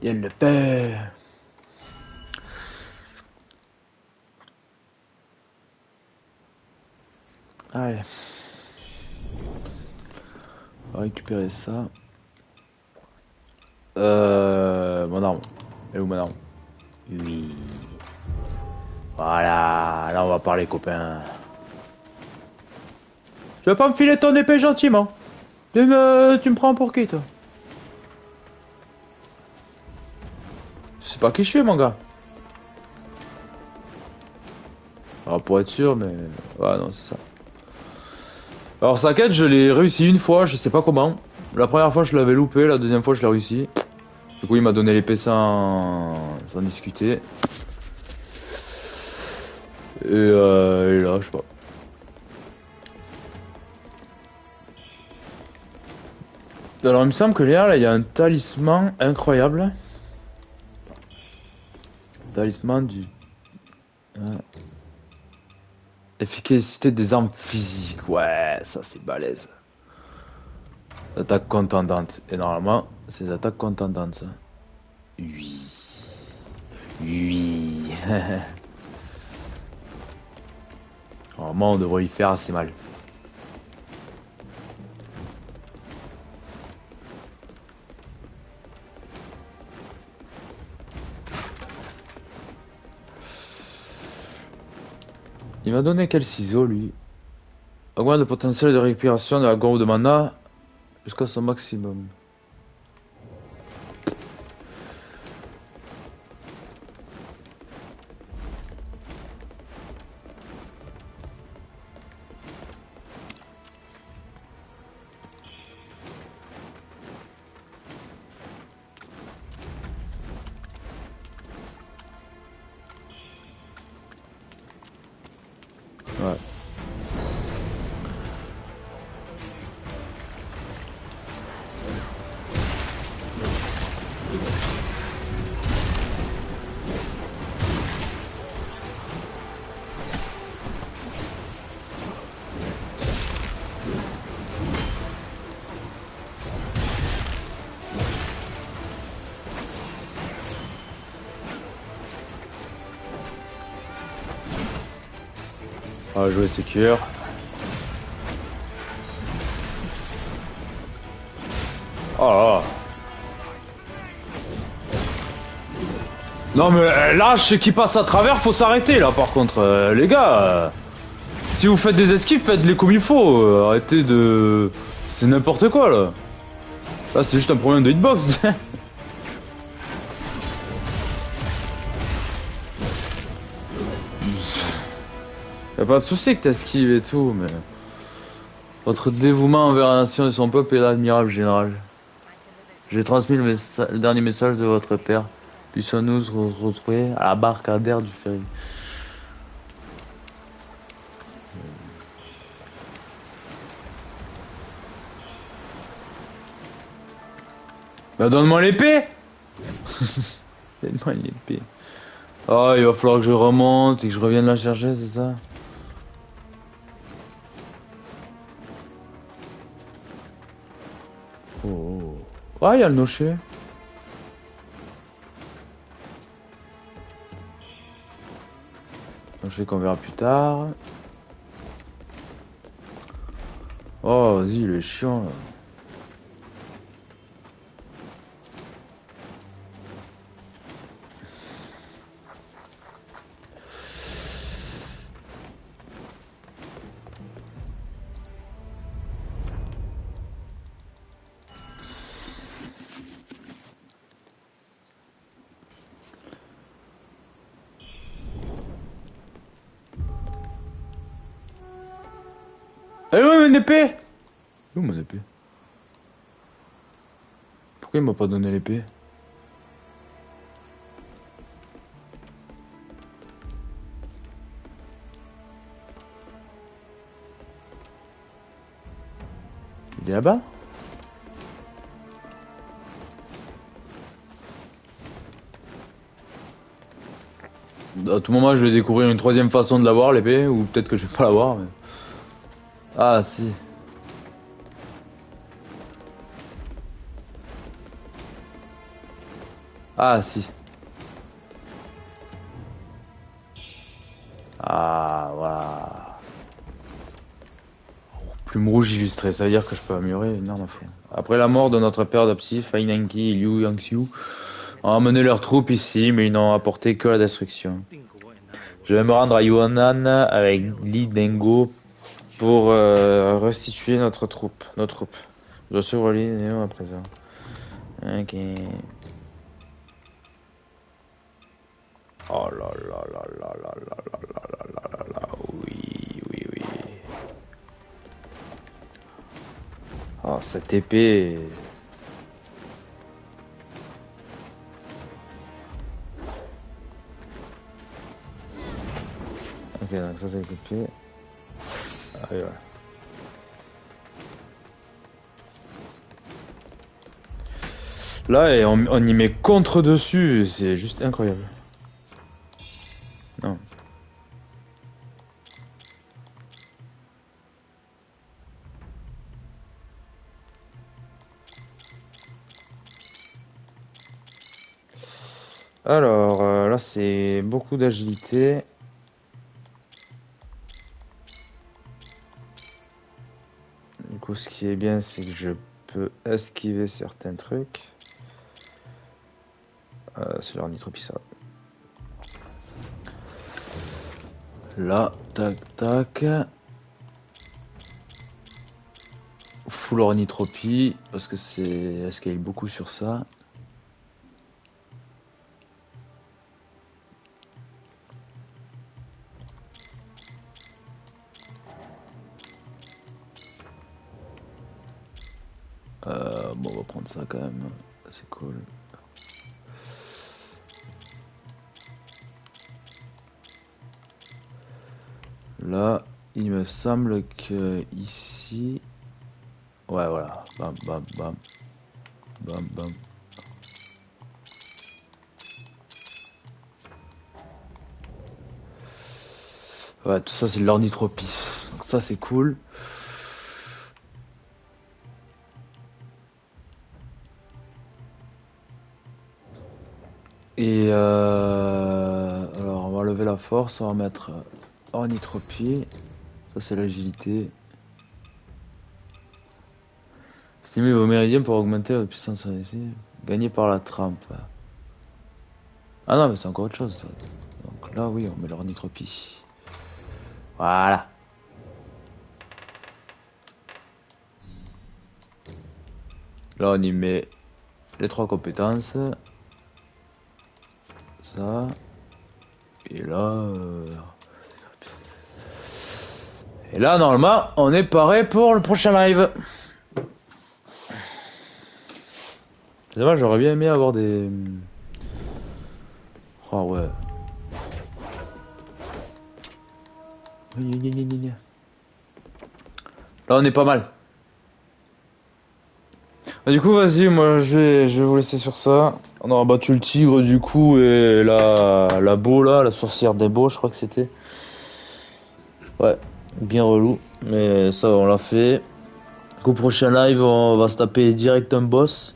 Speaker 1: Il le paie. Allez. On va récupérer ça. Mon arme. Elle est où mon arme? Oui. Voilà. Là on va parler copains. Tu veux pas me filer ton épée gentiment? Tu me prends pour qui toi? Je sais pas qui je suis mon gars. Alors pour être sûr mais... Ouais non c'est ça. Alors sa quête je l'ai réussi une fois, je sais pas comment. La première fois je l'avais loupé, la deuxième fois je l'ai réussi. Du coup il m'a donné l'épée sans discuter. Et là je sais pas. Alors il me semble que là il y a un talisman incroyable. Talisman du... Efficacité des armes physiques. Ouais, ça c'est balèze. Attaque contendante. Et normalement, c'est des attaques contendantes ça. Oui. Oui. Normalement, on devrait y faire assez mal. Il m'a donné quel ciseau lui? Augmente le potentiel de récupération de la gourde de mana jusqu'à son maximum. Ouais. On va jouer secure. Oh là là. Non mais là, ce qui passe à travers, faut s'arrêter là par contre. Les gars, si vous faites des esquives, faites-les comme il faut. Arrêtez de... C'est n'importe quoi là. Là c'est juste un problème de hitbox. Y'a pas de souci que t'esquives et tout, mais... Votre dévouement envers la nation et son peuple est admirable, général. J'ai transmis le dernier message de votre père. Puissions-nous retrouver à la barque d'air du ferry. Bah donne-moi l'épée. Donne-moi l'épée. Oh, il va falloir que je remonte et que je revienne la chercher, c'est ça? Oh. Ah, il y a le nocher. Nocher qu'on verra plus tard. Oh, vas-y, il est chiant là. Eh ouais, mon épée! Où mon épée? Pourquoi il m'a pas donné l'épée? Il est là-bas? À tout moment, je vais découvrir une troisième façon de l'avoir, l'épée, ou peut-être que je vais pas l'avoir. Mais... Ah, si. Ah, si. Ah, voilà. Plume rouge illustrée, ça veut dire que je peux améliorer une arme à feu. Après la mort de notre père adoptif, Fai Nanki et Liu Yangxiu ont amené leurs troupes ici, mais ils n'ont apporté que la destruction. Je vais me rendre à Yuanan avec Li Dengo pour restituer nos troupes. Je dois suivre Li Dengo à présent. Ok. Oh là là là là là là là là là là là là, oui, oui, oui. Oh, cette épée. Ok, donc ça c'est le coup de pied. Ah, oui, ouais. Là, et on y met contre dessus, c'est juste incroyable. Non. Alors, là c'est beaucoup d'agilité. Du coup, ce qui est bien, c'est que je peux esquiver certains trucs. C'est l'ornithropie, ça. Là, tac, tac. Full ornithropie, parce que c'est... Elle scale beaucoup sur ça. Bon, on va prendre ça quand même. C'est cool. Là, il me semble que ici... Ouais, voilà. Bam, bam, bam. Bam, bam. Ouais, tout ça, c'est de l'ornithropie. Donc ça, c'est cool. Et alors, on va lever la force, on va mettre ornithropie. Ça, c'est l'agilité. Stimuler vos méridiens pour augmenter votre puissance ici. Gagner par la trempe. Ah non, mais c'est encore autre chose. Ça. Donc là, oui, on met l'ornithropie. Voilà. Là, on y met les 3 compétences. Ça. Et là... Et là, normalement, on est paré pour le prochain live. C'est dommage, j'aurais bien aimé avoir des... Oh ouais. Là, on est pas mal. Du coup, vas-y, moi, je vais vous laisser sur ça. On aura battu le tigre, du coup, et la beau, là, la sorcière des beaux, je crois que c'était. Ouais, bien relou. Mais ça, on l'a fait. Au prochain live, on va se taper direct un boss.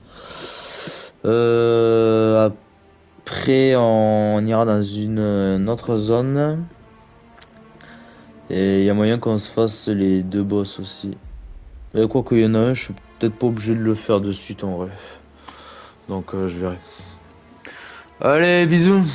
Speaker 1: Après, on ira dans une autre zone. Et il y a moyen qu'on se fasse les 2 boss aussi. Mais quoi qu'il y en a un, je suis peut-être pas obligé de le faire de suite en vrai. Donc je verrai. Allez, bisous.